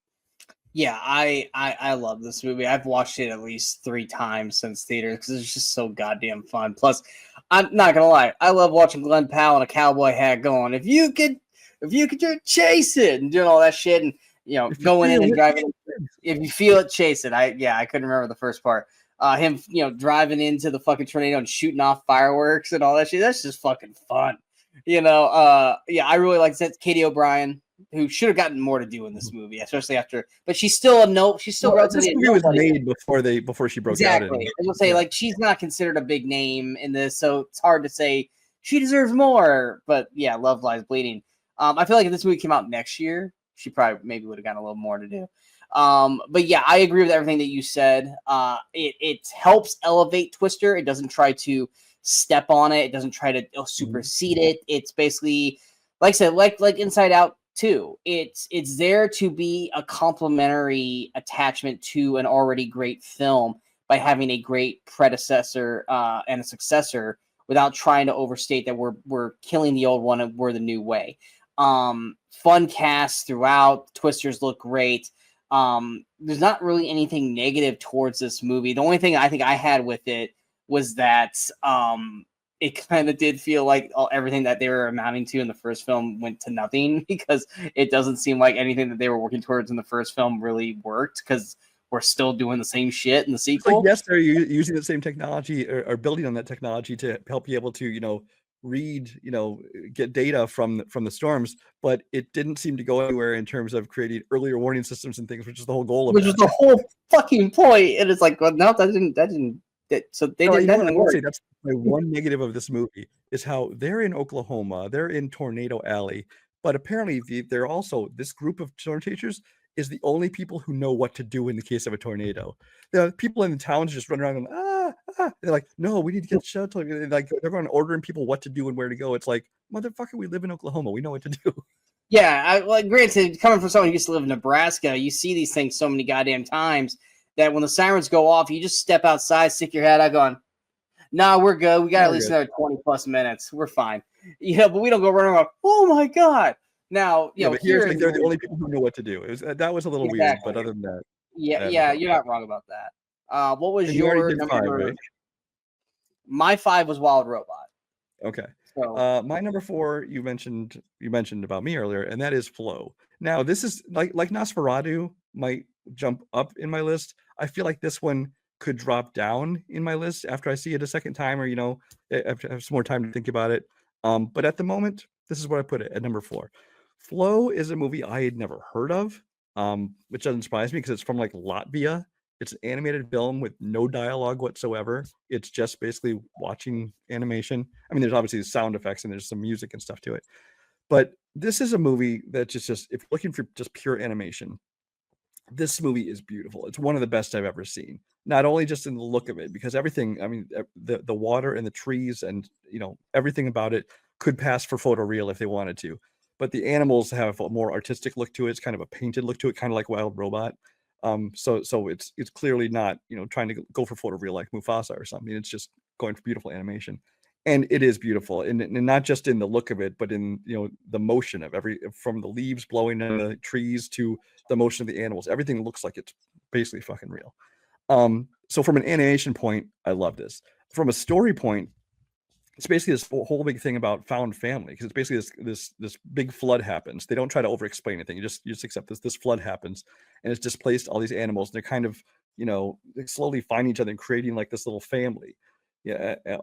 Yeah, I love this movie. I've watched it at least 3 times since theater because it's just so goddamn fun. Plus, I'm not gonna lie, I love watching Glenn Powell in a cowboy hat going, if you could just chase it and doing all that shit and going in and driving. If you feel it, chase it. I couldn't remember the first part. Him, driving into the fucking tornado and shooting off fireworks and all that shit. That's just fucking fun. I really like that. Katie O'Brien, who should have gotten more to do in this movie, especially after, but she's still this movie was made before she broke out. Exactly. I was gonna say, like, she's not considered a big name in this, so it's hard to say she deserves more. But yeah, Love Lies Bleeding. I feel like if this movie came out next year, she probably maybe would have gotten a little more to do. But yeah, I agree with everything that you said. It helps elevate Twister. It doesn't try to step on it. It doesn't try to supersede it. It's basically, like I said, like Inside Out 2. It's there to be a complementary attachment to an already great film by having a great predecessor and a successor without trying to overstate that we're killing the old one and we're the new way. Fun cast throughout. Twisters look great. There's not really anything negative towards this movie. The only thing I think I had with it was that it kind of did feel like everything that they were amounting to in the first film went to nothing, because it doesn't seem like anything that they were working towards in the first film really worked, because we're still doing the same shit in the sequel. Like, yes, they're using the same technology or building on that technology to help you able to, read, get data from the storms, but it didn't seem to go anywhere in terms of creating earlier warning systems and things, which is the whole goal of which is the whole fucking point. And it's like, well, no, that didn't. So they didn't. I will say that's my one negative of this movie is how they're in Oklahoma, they're in Tornado Alley, but apparently they're also, this group of storm chasers is the only people who know what to do in the case of a tornado. The people in the towns just run around and they're like, no, we need to get shuttle. Like, they're going ordering people what to do and where to go. It's like, motherfucker, we live in Oklahoma, we know what to do. Yeah, granted, coming from someone who used to live in Nebraska, you see these things so many goddamn times that when the sirens go off, you just step outside, stick your head out, going, "Nah, we're good. We got at least another 20+ minutes. We're fine." But we don't go running around. Oh my god! Now, but here's like they're the only people who know what to do. That was a little weird, but other than that, yeah, you're not wrong about that. What was your number? 5, right? My 5 was Wild Robot. Okay. So My number 4, you mentioned about me earlier, and that is Flow. Now, this is like Nosferatu might jump up in my list. I feel like this one could drop down in my list after I see it a second time, or after I have some more time to think about it. But at the moment, this is where I put it at number 4. Flow is a movie I had never heard of, which doesn't surprise me because it's from like Latvia. It's an animated film with no dialogue whatsoever. It's just basically watching animation. I mean, there's obviously sound effects and there's some music and stuff to it. But this is a movie that just if you're looking for just pure animation, this movie is beautiful. It's one of the best I've ever seen. Not only just in the look of it, because everything, I mean, the water and the trees and everything about it could pass for photoreal if they wanted to. But the animals have a more artistic look to it. It's kind of a painted look to it, kind of like Wild Robot. So it's clearly not trying to go for photoreal like Mufasa or something. It's just going for beautiful animation, and it is beautiful, and not just in the look of it, but in the motion of from the leaves blowing in the trees to the motion of the animals. Everything looks like it's basically fucking real. So from an animation point, I love this. From a story point, it's basically this whole big thing about found family, because it's basically this big flood happens. They don't try to over explain anything. You just accept this flood happens, and it's displaced all these animals, and they're kind of they slowly find each other and creating like this little family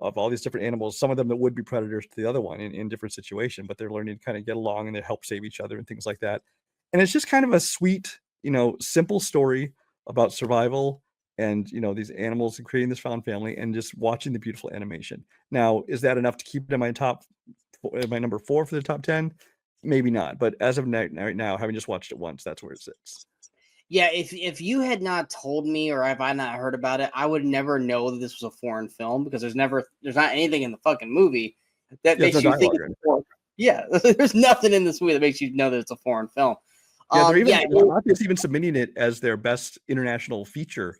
of all these different animals, some of them that would be predators to the other one in different situation, but they're learning to kind of get along and they help save each other and things like that. And it's just kind of a sweet simple story about survival and these animals and creating this found family and just watching the beautiful animation. Now, is that enough to keep it in my number 4 for the top 10? Maybe not, but as of right now, having just watched it once, that's where it sits. yeah, if you had not told me, or if I not heard about it, I would never know that this was a foreign film, because there's not anything in the fucking movie that makes you think it's a foreign. Yeah, there's nothing in this movie that makes you know that it's a foreign film. Yeah, they're even submitting it as their best international feature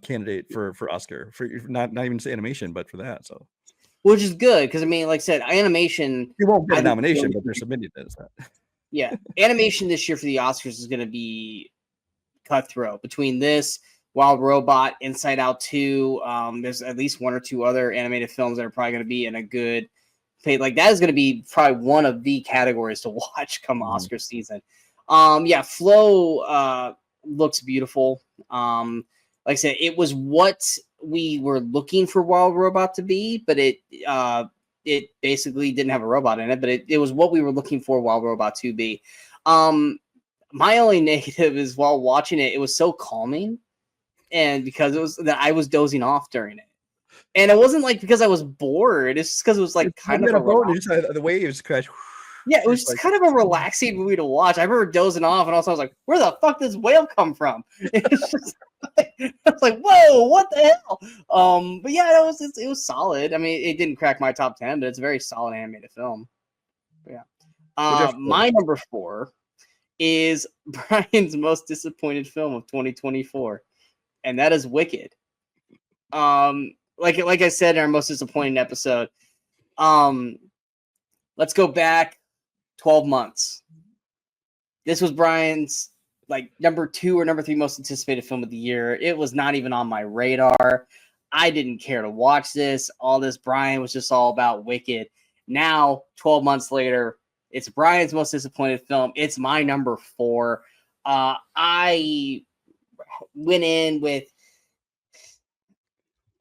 candidate for Oscar, for not even animation, but for that. So, which is good, because I mean, like I said, animation. You won't get a nomination, but they're submitting it as that. Yeah, animation this year for the Oscars is going to be cutthroat. Between this, Wild Robot, Inside Out 2, there's at least 1 or 2 other animated films that are probably going to be in a good pay. Like, that is going to be probably one of the categories to watch come Oscar season. Yeah, Flow looks beautiful. Like I said, it was what we were looking for Wild Robot to be, but it basically didn't have a robot in it, but it was what we were looking for Wild Robot to be. My only negative is, while watching it, it was so calming, and because it was that I was dozing off during it, and it wasn't like because I was bored. It's just because it was like kind of a boat. The waves crash. Yeah, it was just kind of a relaxing movie to watch. I remember dozing off, and also I was like, "Where the fuck does whale come from?" It's just I was like, "Whoa, what the hell?" But yeah, it was solid. I mean, it didn't crack my top 10, but it's a very solid animated film. But yeah, my number 4 is Brian's most disappointed film of 2024, and that is Wicked. Like I said in our most disappointing episode, let's go back 12 months. This was Brian's like number 2 or number 3 most anticipated film of the year. It was not even on my radar. I didn't care to watch this. All this Brian was just all about Wicked. Now, 12 months later, it's Brian's most disappointed film. It's my number 4. I went in with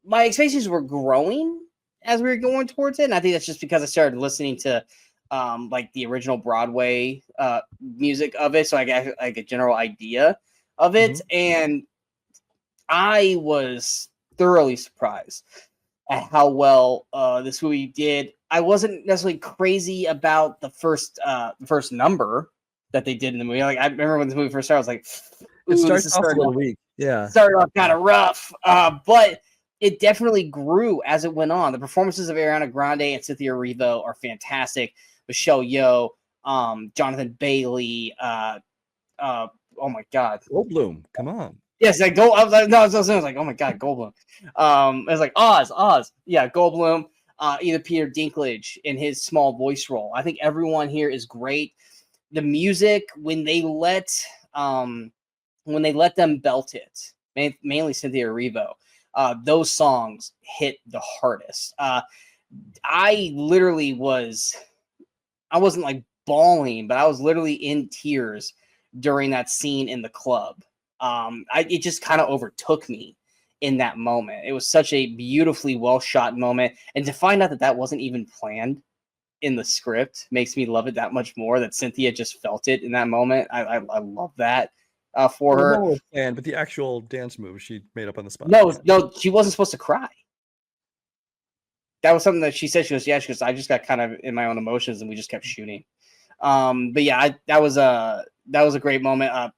my expectations were growing as we were going towards it, and I think that's just because I started listening to like the original Broadway music of it, so I got like a general idea of it, and I was thoroughly surprised at how well this movie did. I wasn't necessarily crazy about the first number that they did in the movie. Like, I remember when this movie first started, I was like, it starts off a little weak. Yeah. Started off kind of rough. But it definitely grew as it went on. The performances of Ariana Grande and Cynthia Erivo are fantastic. Michelle Yeoh, Jonathan Bailey, oh my God. Goldblum, come on. Yes, like I was like, oh my God, Goldblum. It was like Oz. Yeah, Goldblum. Either Peter Dinklage in his small voice role. I think everyone here is great. The music, when they let them belt it, mainly Cynthia Erivo, those songs hit the hardest. I literally I wasn't like bawling, but I was literally in tears during that scene in the club. It just kind of overtook me in that moment. It was such a beautifully well shot moment, and to find out that that wasn't even planned in the script makes me love it that much more. That Cynthia just felt it in that moment. I love that for Well, her. more was planned, but the actual dance move she made up on the spot. No, she wasn't supposed to cry. That was something that she said. She goes, I just got kind of in my own emotions, and we just kept shooting. But yeah, that was a great moment.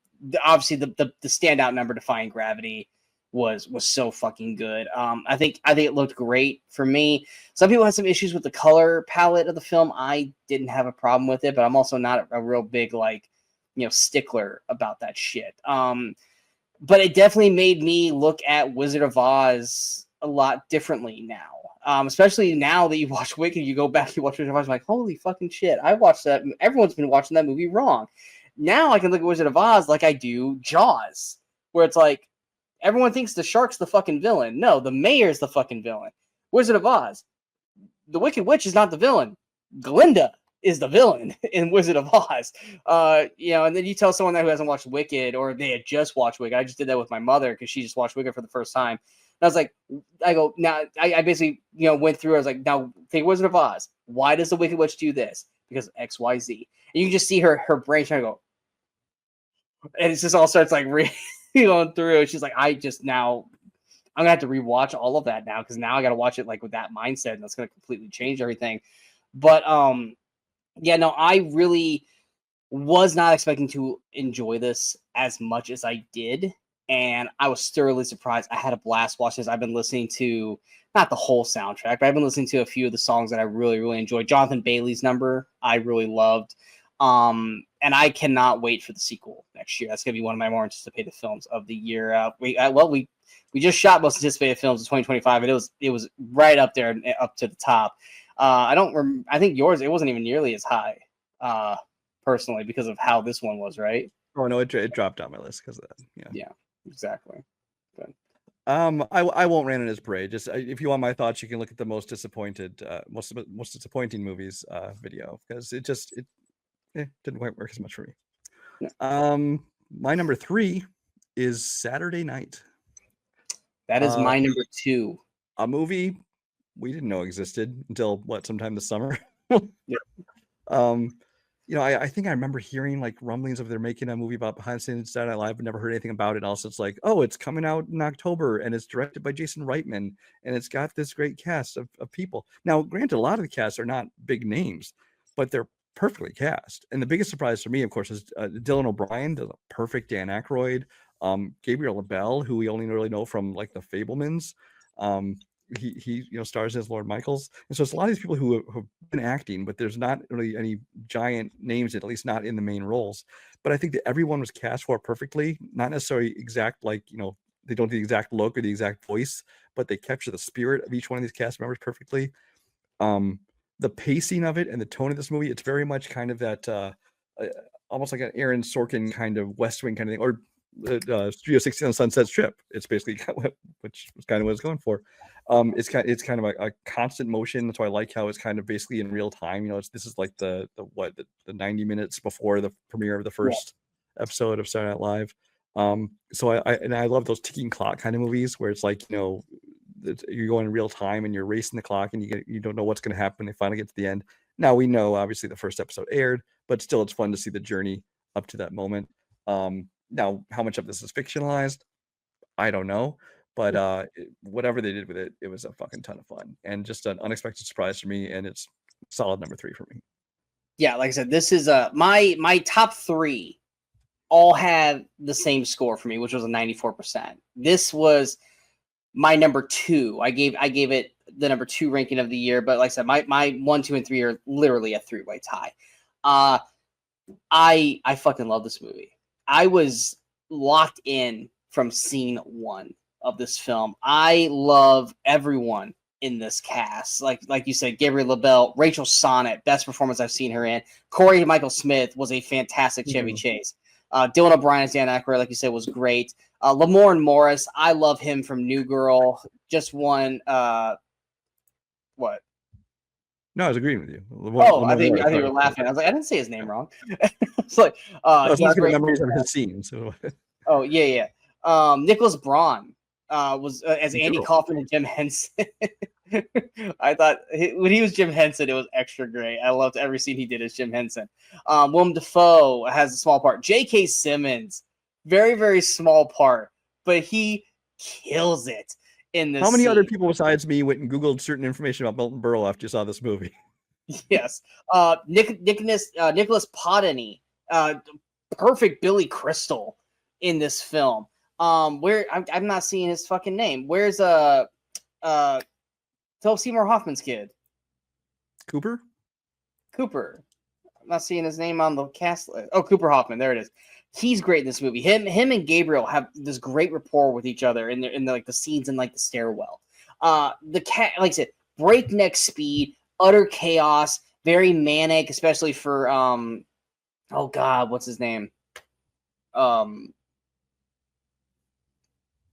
Obviously, the standout number, Defying Gravity, was so fucking good. I think it looked great for me. Some people had some issues with the color palette of the film. I didn't have a problem with it, but I'm also not a real big stickler about that shit. But it definitely made me look at Wizard of Oz a lot differently now. Especially now that you watch Wicked, you go back, you watch Wizard of Oz, I'm like, holy fucking shit, I watched that. Everyone's been watching that movie wrong. Now I can look at Wizard of Oz like I do Jaws, where it's like, everyone thinks the shark's the fucking villain. No, the mayor's the fucking villain. Wizard of Oz, the Wicked Witch is not the villain. Glinda is the villain in Wizard of Oz. And then you tell someone that who hasn't watched Wicked, or they had just watched Wicked. I just did that with my mother because she just watched Wicked for the first time. And I was like, I basically, went through. I was like, now take Wizard of Oz. Why does the Wicked Witch do this? Because X, Y, Z. And you can just see her brain trying to go, and it just all starts like going through. She's like, I'm gonna have to rewatch all of that now because now I got to watch it like with that mindset, and that's gonna completely change everything. But I really was not expecting to enjoy this as much as I did, and I was thoroughly surprised. I had a blast watching this. I've been listening to not the whole soundtrack, but I've been listening to a few of the songs that I really, really enjoyed. Jonathan Bailey's number I really loved. And I cannot wait for the sequel next year. That's going to be one of my more anticipated films of the year. We just shot most anticipated films in 2025, and it was right up there, up to the top. I think yours, it wasn't even nearly as high, personally, because of how this one was, right? Oh no, it dropped down my list because of that. Yeah, exactly. Good. I won't rant on his parade. Just if you want my thoughts, you can look at the most disappointing movies video, because it didn't quite work as much for me. Yeah. My number 3 is Saturday Night. That is my number 2. A movie we didn't know existed until sometime this summer. Yeah. I think I remember hearing like rumblings of they're making a movie about behind the scenes Saturday Night Live, but never heard anything about it. Also, it's like, oh, it's coming out in October, and it's directed by Jason Reitman, and it's got this great cast of people. Now, granted, a lot of the cast are not big names, but they're perfectly cast. And the biggest surprise for me, of course, is Dylan O'Brien does a perfect Dan Aykroyd. Gabriel LaBelle, who we only really know from like The Fabelmans. He stars as Lord Michaels, and so it's a lot of these people who have been acting, but there's not really any giant names, at least not in the main roles. But I think that everyone was cast for perfectly, not necessarily exact, they don't do the exact look or the exact voice, but they capture the spirit of each one of these cast members perfectly. The pacing of it and the tone of this movie, it's very much kind of that almost like an Aaron Sorkin kind of West Wing kind of thing, or Studio 60 on Sunset Strip. It's basically which was kind of what it's going for. It's kind of a constant motion. That's why I like how it's kind of basically in real time. This is like the 90 minutes before the premiere of the first episode of Saturday Night Live. So I love those ticking clock kind of movies where it's like, you're going in real time and you're racing the clock and you don't know what's going to happen when they finally get to the end. Now we know obviously the first episode aired, but still it's fun to see the journey up to that moment. Now how much of this is fictionalized, I don't know, but whatever they did with it, it was a fucking ton of fun and just an unexpected surprise for me, and it's solid number 3 for me. Yeah, like I said, this is my top 3 all have the same score for me, which was a 94%. This was my number 2. I gave it the number 2 ranking of the year, but like I said, my 1, 2, and 3 are literally a 3-way tie. I fucking love this movie. I was locked in from scene 1 of this film. I love everyone in this cast. Like you said, Gabriel LaBelle, Rachel Sonnet, best performance I've seen her in. Corey Michael Smith was a fantastic Chevy Chase. Dylan O'Brien as Dan Aykroyd, like you said, was great. Lamorne Morris, I love him from New Girl. Just won No, I was agreeing with you. I think you were laughing. I was like, I didn't say his name wrong. It's like he's great. Memories of his scene. So. Oh yeah. Nicholas Braun was as Andy Kaufman and Jim Henson. I thought when he was Jim Henson, it was extra great. I loved every scene he did as Jim Henson. Willem Dafoe has a small part. J.K. Simmons, very, very small part, but he kills it in this. How many scene. other people besides me went and Googled certain information about Milton Berle after you saw this movie? Yes. Nicholas Potany, perfect Billy Crystal in this film. Where I'm not seeing his fucking name. Where's Philip Seymour Hoffman's kid? Cooper. I'm not seeing his name on the cast list. Oh, Cooper Hoffman. There it is. He's great in this movie. Him and Gabriel have this great rapport with each other in the like the scenes in like the stairwell. The cat, like I said, breakneck speed, utter chaos, very manic, especially for oh god, what's his name?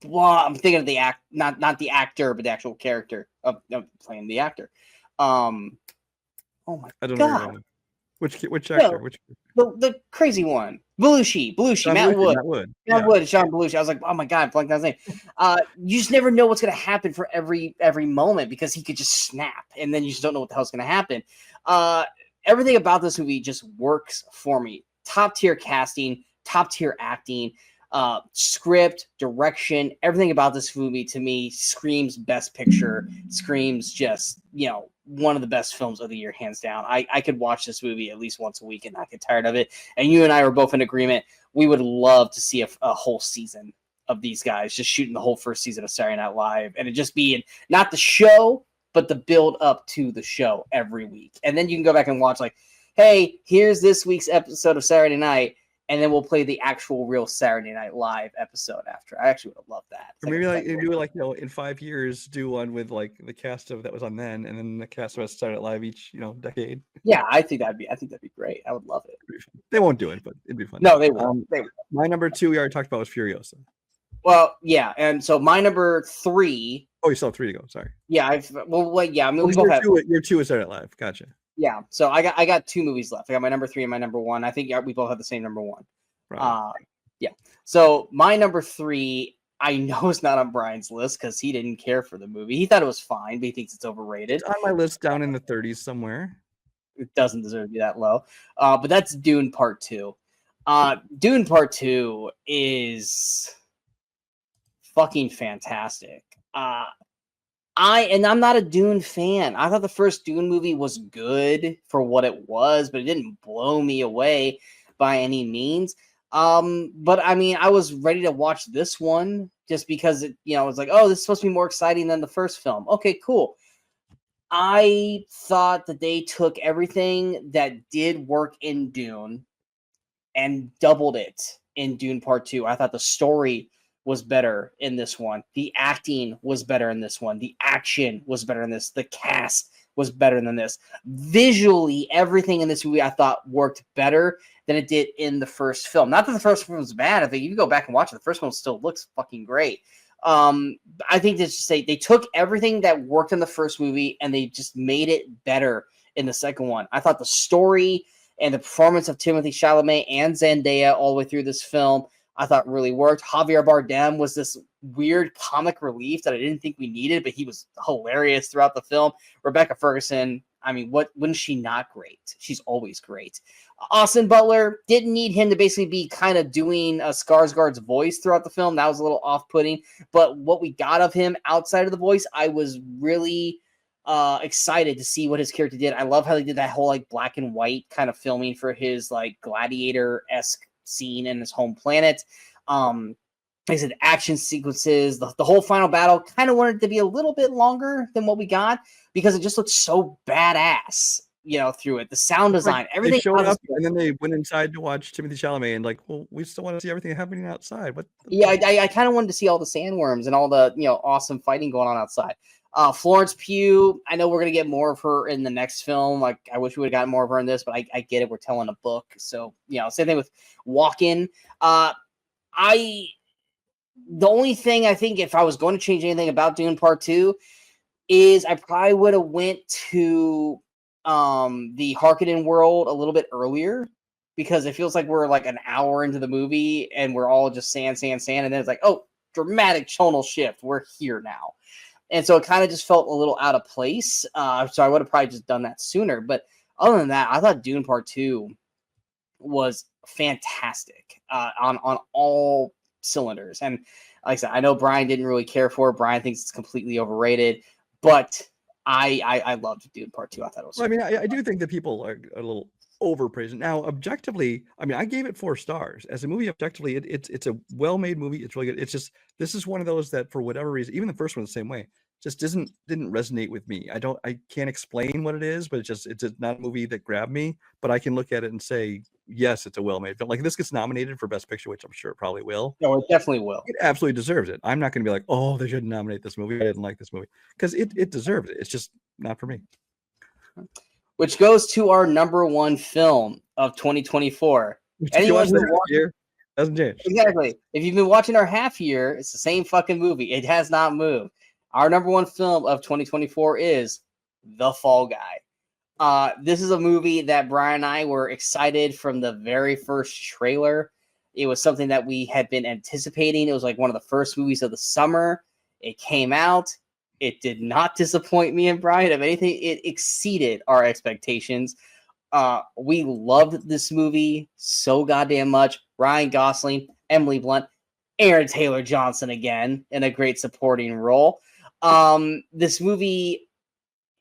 Well, I'm thinking of the not the actor, but the actual character of playing the actor. Oh my I don't god. know. Which actor? No, the crazy one. Belushi, Matt Wood. John Belushi. I was like, oh my god, I blanked out his name. You just never know what's gonna happen for every moment because he could just snap, and then you just don't know what the hell's gonna happen. Everything about this movie just works for me. Top tier casting, top tier acting, script, direction, everything about this movie to me screams best picture, screams just, one of the best films of the year, hands down. I could watch this movie at least once a week and not get tired of it. And you and I were both in agreement. We would love to see a whole season of these guys just shooting the whole first season of Saturday Night Live, and it just being not the show, but the build up to the show every week. And then you can go back and watch like, hey, here's this week's episode of Saturday Night, and then we'll play the actual real Saturday Night Live episode after. I actually would have loved that. Or maybe in 5 years, do one with like the cast of that was on then, and then the cast of Saturday Night Live each decade. Yeah, I think that'd be great. I would love it. They won't do it, but it'd be fun. No, they won't. My number 2 we already talked about was Furiosa. Well, yeah, and so my number 3. Oh, you still have 3 to go. Sorry. Yeah, we both have. Your 2 is Saturday Night Live. Gotcha. Yeah, so I got 2 movies left. I got my number 3 and my number 1. I think we both have the same number 1. Right. Yeah. So my number 3, I know it's not on Brian's list because he didn't care for the movie. He thought it was fine, but he thinks it's overrated. It's on my list down in the 30s somewhere. It doesn't deserve to be that low. But that's Dune Part 2. Dune Part 2 is fucking fantastic. I'm not a Dune fan. I thought the first Dune movie was good for what it was, but it didn't blow me away by any means. But I mean, I was ready to watch this one just because it was like, oh, this is supposed to be more exciting than the first film. Okay, cool. I thought that they took everything that did work in Dune and doubled it in Dune Part 2. I thought the story was better in this one. The acting was better in this one. The action was better in this. The cast was better than this. Visually, everything in this movie I thought worked better than it did in the first film. Not that the first film was bad. I think you can go back and watch it. The first one still looks fucking great. I think that's just they took everything that worked in the first movie and they just made it better in the second one. I thought the story and the performance of Timothée Chalamet and Zendaya all the way through this film, I thought really worked. Javier Bardem was this weird comic relief that I didn't think we needed, but he was hilarious throughout the film. Rebecca Ferguson, I mean, when's she not great? She's always great. Austin Butler, didn't need him to basically be kind of doing Skarsgård's voice throughout the film. That was a little off-putting. But what we got of him outside of the voice, I was really excited to see what his character did. I love how they did that whole like black and white kind of filming for his like gladiator-esque scene in his home planet. Like I said, action sequences, the whole final battle, kind of wanted to be a little bit longer than what we got because it just looked so badass, through it. The sound design, everything. They showed up and then they went inside to watch Timothée Chalamet and like, well, we still want to see everything happening outside. I kind of wanted to see all the sandworms and all the, awesome fighting going on outside. Florence Pugh, I know we're going to get more of her in the next film. Like, I wish we would have gotten more of her in this, but I get it. We're telling a book. So, same thing with Walken. The only thing I think if I was going to change anything about Dune Part 2 is I probably would have went to the Harkonnen world a little bit earlier, because it feels like we're like an hour into the movie and we're all just sand, and then it's like, oh, dramatic tonal shift. We're here now. And so it kind of just felt a little out of place. So I would have probably just done that sooner. But other than that, I thought Dune Part 2 was fantastic on all cylinders. And like I said, I know Brian didn't really care for it. Brian thinks it's completely overrated. But I loved Dune Part 2. I thought it was Well, I mean, I do think that people are a little overpraised. Now, objectively, I mean, I gave it 4 stars. As a movie, objectively, it's a well-made movie. It's really good. It's just, this is one of those that for whatever reason, even the first one the same way, just didn't resonate with me. I can't explain what it is, but it's not a movie that grabbed me. But I can look at it and say, yes, it's a well-made film. Like, if this gets nominated for Best Picture, which I'm sure it probably will. No, it definitely will. It absolutely deserves it. I'm not going to be like, oh, they shouldn't nominate this movie. I didn't like this movie, because it deserves it. It's just not for me. Which goes to our number 1 film of 2024. Anyone who year doesn't change. Exactly. If you've been watching our half year, it's the same fucking movie. It has not moved. Our number 1 film of 2024 is The Fall Guy. This is a movie that Brian and I were excited from the very first trailer. It was something that we had been anticipating. It was like one of the first movies of the summer. It came out. It did not disappoint me and Brian. If anything, it exceeded our expectations. We loved this movie so goddamn much. Ryan Gosling, Emily Blunt, Aaron Taylor Johnson again in a great supporting role. This movie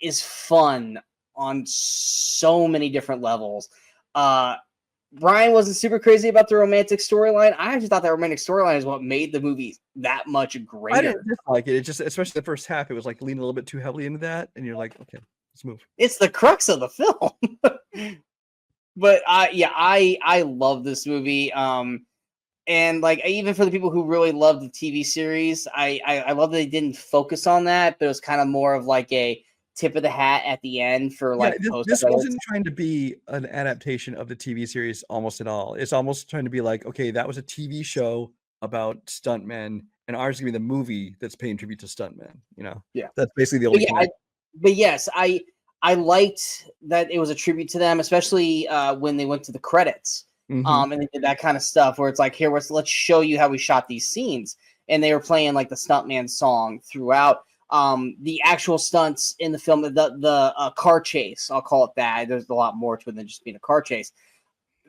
is fun on so many different levels. Brian wasn't super crazy about the romantic storyline. I actually thought that romantic storyline is what made the movie that much greater. I didn't dislike it. It just, especially the first half, it was like leaning a little bit too heavily into that, and you're like, okay, let's move. It's the crux of the film. But I love this movie. And like, even for the people who really love the TV series, I love that they didn't focus on that, but it was kind of more of like a tip of the hat at the end for like this wasn't trying to be an adaptation of the TV series almost at all. It's almost trying to be like, okay, that was a TV show about stuntmen, and ours is gonna be the movie that's paying tribute to stuntmen. Yeah, that's basically the only. But yes, I liked that it was a tribute to them, especially when they went to the credits. And they did that kind of stuff where it's like, here, let's show you how we shot these scenes, and they were playing like the stuntman song throughout. The actual stunts in the film, the car chase, I'll call it that. There's a lot more to it than just being a car chase.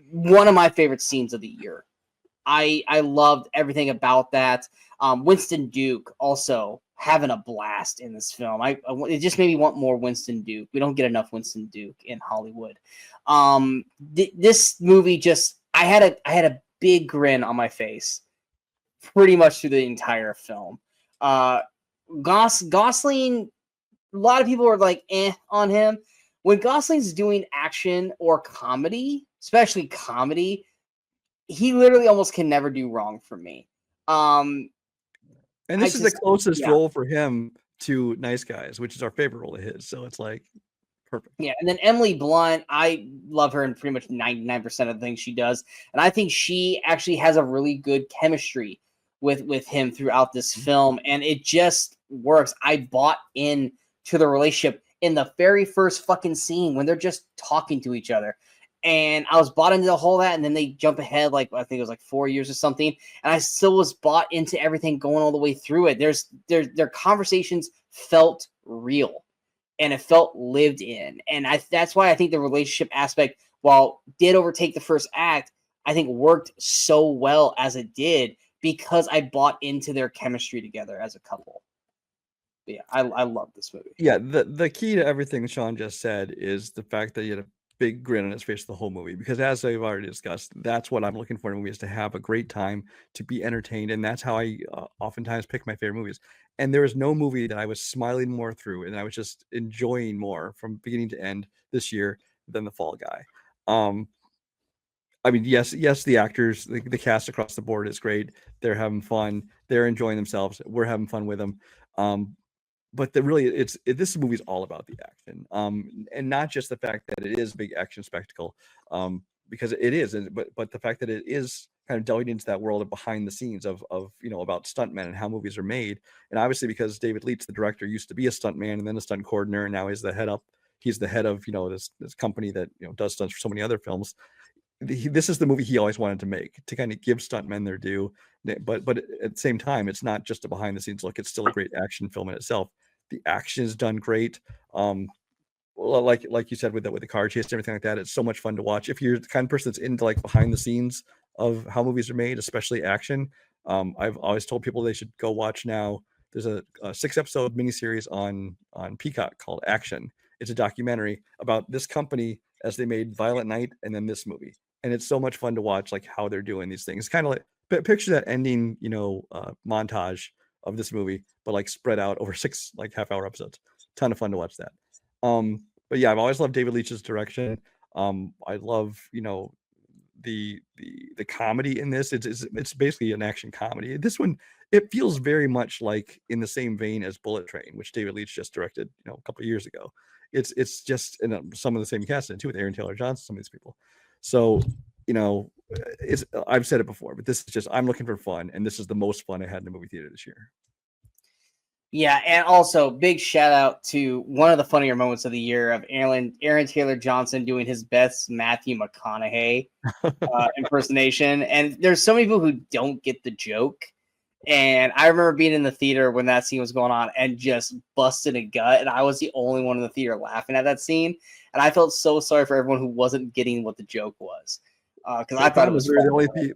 One of my favorite scenes of the year. I loved everything about that. Winston Duke also having a blast in this film. It just made me want more Winston Duke. We don't get enough Winston Duke in Hollywood. This movie just, I had a big grin on my face pretty much through the entire film. Gosling, a lot of people are like on him. When Gosling's doing action or comedy, especially comedy, he literally almost can never do wrong for me. And this is the closest role for him to Nice Guys, which is our favorite role of his. So it's like perfect. Yeah, and then Emily Blunt, I love her in pretty much 99% of the things she does, and I think she actually has a really good chemistry with him throughout this film, and it just works. I bought in to the relationship in the very first fucking scene when they're just talking to each other. And I was bought into the whole that, and then they jump ahead, like I think it was like 4 years or something, and I still was bought into everything going all the way through it. Their conversations felt real, and it felt lived in, and that's why I think the relationship aspect, while did overtake the first act, I think worked so well as it did because I bought into their chemistry together as a couple. But yeah, I love this movie. Yeah, the key to everything Sean just said is the fact that you had a big grin on his face the whole movie, because as I've already discussed, that's what I'm looking for in a movie, is to have a great time, to be entertained, and that's how I oftentimes pick my favorite movies. And there is no movie that I was smiling more through and I was just enjoying more from beginning to end this year than The Fall Guy. I mean, yes, the actors, the cast across the board is great. They're having fun. They're enjoying themselves. We're having fun with them. But this movie is all about the action, and not just the fact that it is a big action spectacle, because it is, but the fact that it is kind of delving into that world of behind the scenes of about stuntmen and how movies are made. And obviously, because David Leitch, the director, used to be a stuntman and then a stunt coordinator, and now he's the head up, he's the head of this company that does stunts for so many other films. This is the movie he always wanted to make, to kind of give stuntmen their due, but at the same time, it's not just a behind the scenes look. It's still a great action film in itself. The action is done great. Well, like you said, with the car chase and everything like that, it's so much fun to watch. If you're the kind of person that's into like behind the scenes of how movies are made, especially action, I've always told people they should go watch now. There's a 6-episode miniseries on Peacock called Action. It's a documentary about this company as they made Violent Night and then this movie. And it's so much fun to watch, like how they're doing these things. Kind of like picture that ending, montage of this movie, but like spread out over 6 like half-hour episodes. Ton of fun to watch that. But yeah, I've always loved David Leitch's direction. I love, the comedy in this. It's basically an action comedy. This one, it feels very much like in the same vein as Bullet Train, which David Leitch just directed, a couple of years ago. It's just in some of the same cast in it too, with Aaron Taylor Johnson, some of these people. So, I've said it before, but this is just, I'm looking for fun, and this is the most fun I had in the movie theater this year. Yeah, and also big shout out to one of the funnier moments of the year of Aaron Taylor Johnson doing his best Matthew McConaughey impersonation. And there's so many people who don't get the joke. And I remember being in the theater when that scene was going on and just busted a gut. And I was the only one in the theater laughing at that scene. And I felt so sorry for everyone who wasn't getting what the joke was. Because I thought it was we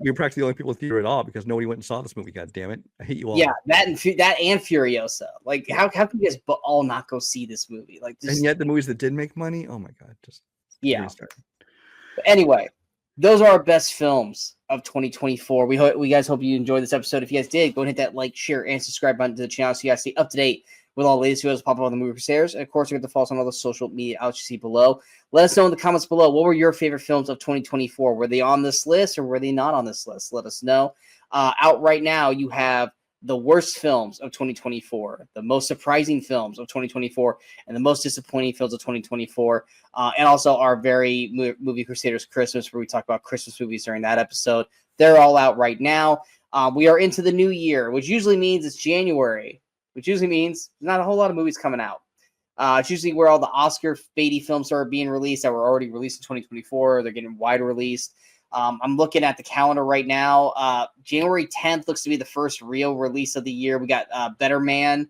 were practically the only people in the theater at all, because nobody went and saw this movie. God damn it! I hate you all. Yeah, that and Furiosa. Like, how can you guys all not go see this movie? Like, and yet the movies that did make money, oh my god, just yeah. But anyway, those are our best films of 2024. We guys hope you enjoyed this episode. If you guys did, go and hit that like, share, and subscribe button to the channel so you guys stay up to date with all the latest videos pop up on the Movie Crusaders. And of course, you have to follow us on all the social media outlets you see below. Let us know in the comments below, what were your favorite films of 2024? Were they on this list or were they not on this list? Let us know. Out right now, you have the worst films of 2024, the most surprising films of 2024, and the most disappointing films of 2024. And also our very Movie Crusaders Christmas, where we talk about Christmas movies during that episode. They're all out right now. We are into the new year, which usually means it's January, which usually means not a whole lot of movies coming out. It's usually where all the Oscar baity films are being released that were already released in 2024. They're getting wide released. I'm looking at the calendar right now. January 10th looks to be the first real release of the year. We got Better Man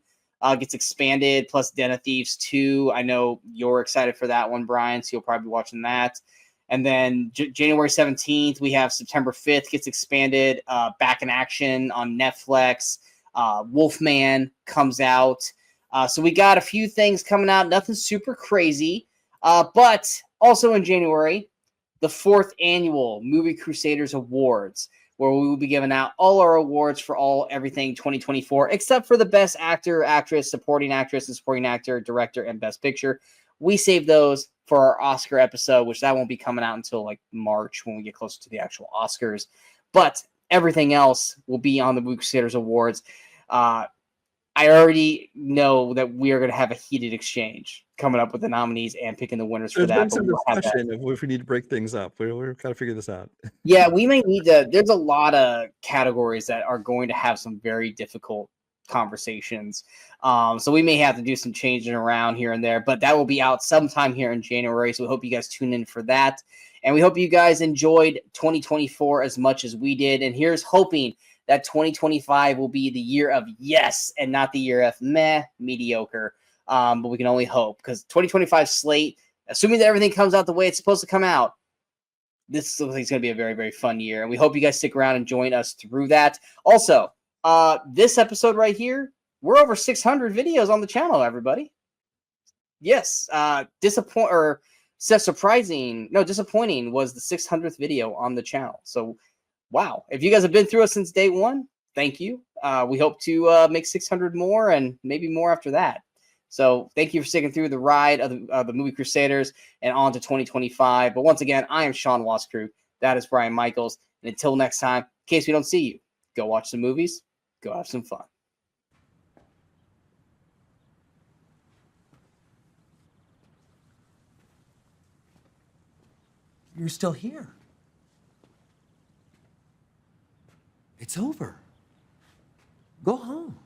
gets expanded, plus Den of Thieves 2. I know you're excited for that one, Brian, so you'll probably be watching that. And then January 17th, we have September 5th gets expanded, Back in Action on Netflix. Wolfman comes out. So we got a few things coming out, nothing super crazy. But also in January, the 4th annual Movie Crusaders Awards, where we will be giving out all our awards for everything 2024, except for the Best Actor, Actress, Supporting Actress, and Supporting Actor, Director, and Best Picture. We save those for our Oscar episode, which that won't be coming out until like March when we get closer to the actual Oscars. But everything else will be on the Movie Crusaders Awards. I already know that we are going to have a heated exchange coming up with the nominees and picking the winners for that. There's been some discussion of if we need to break things up. We're kind of figure this out. Yeah, we may need to. There's a lot of categories that are going to have some very difficult conversations. So we may have to do some changing around here and there, but that will be out sometime here in January. So we hope you guys tune in for that. And we hope you guys enjoyed 2024 as much as we did. And here's hoping that 2025 will be the year of yes and not the year of mediocre. But we can only hope, because 2025 slate, assuming that everything comes out the way it's supposed to come out, this looks like it's going to be a very, very fun year. And we hope you guys stick around and join us through that. Also, this episode right here, we're over 600 videos on the channel, everybody. Yes. Disappointing was the 600th video on the channel. So, wow. If you guys have been through us since day one, thank you. We hope to make 600 more and maybe more after that. So thank you for sticking through the ride of the Movie Crusaders and on to 2025. But once again, I am Sean Waskrug. That is Brian Michaels. And until next time, in case we don't see you, go watch some movies. Go have some fun. You're still here. It's over. Go home.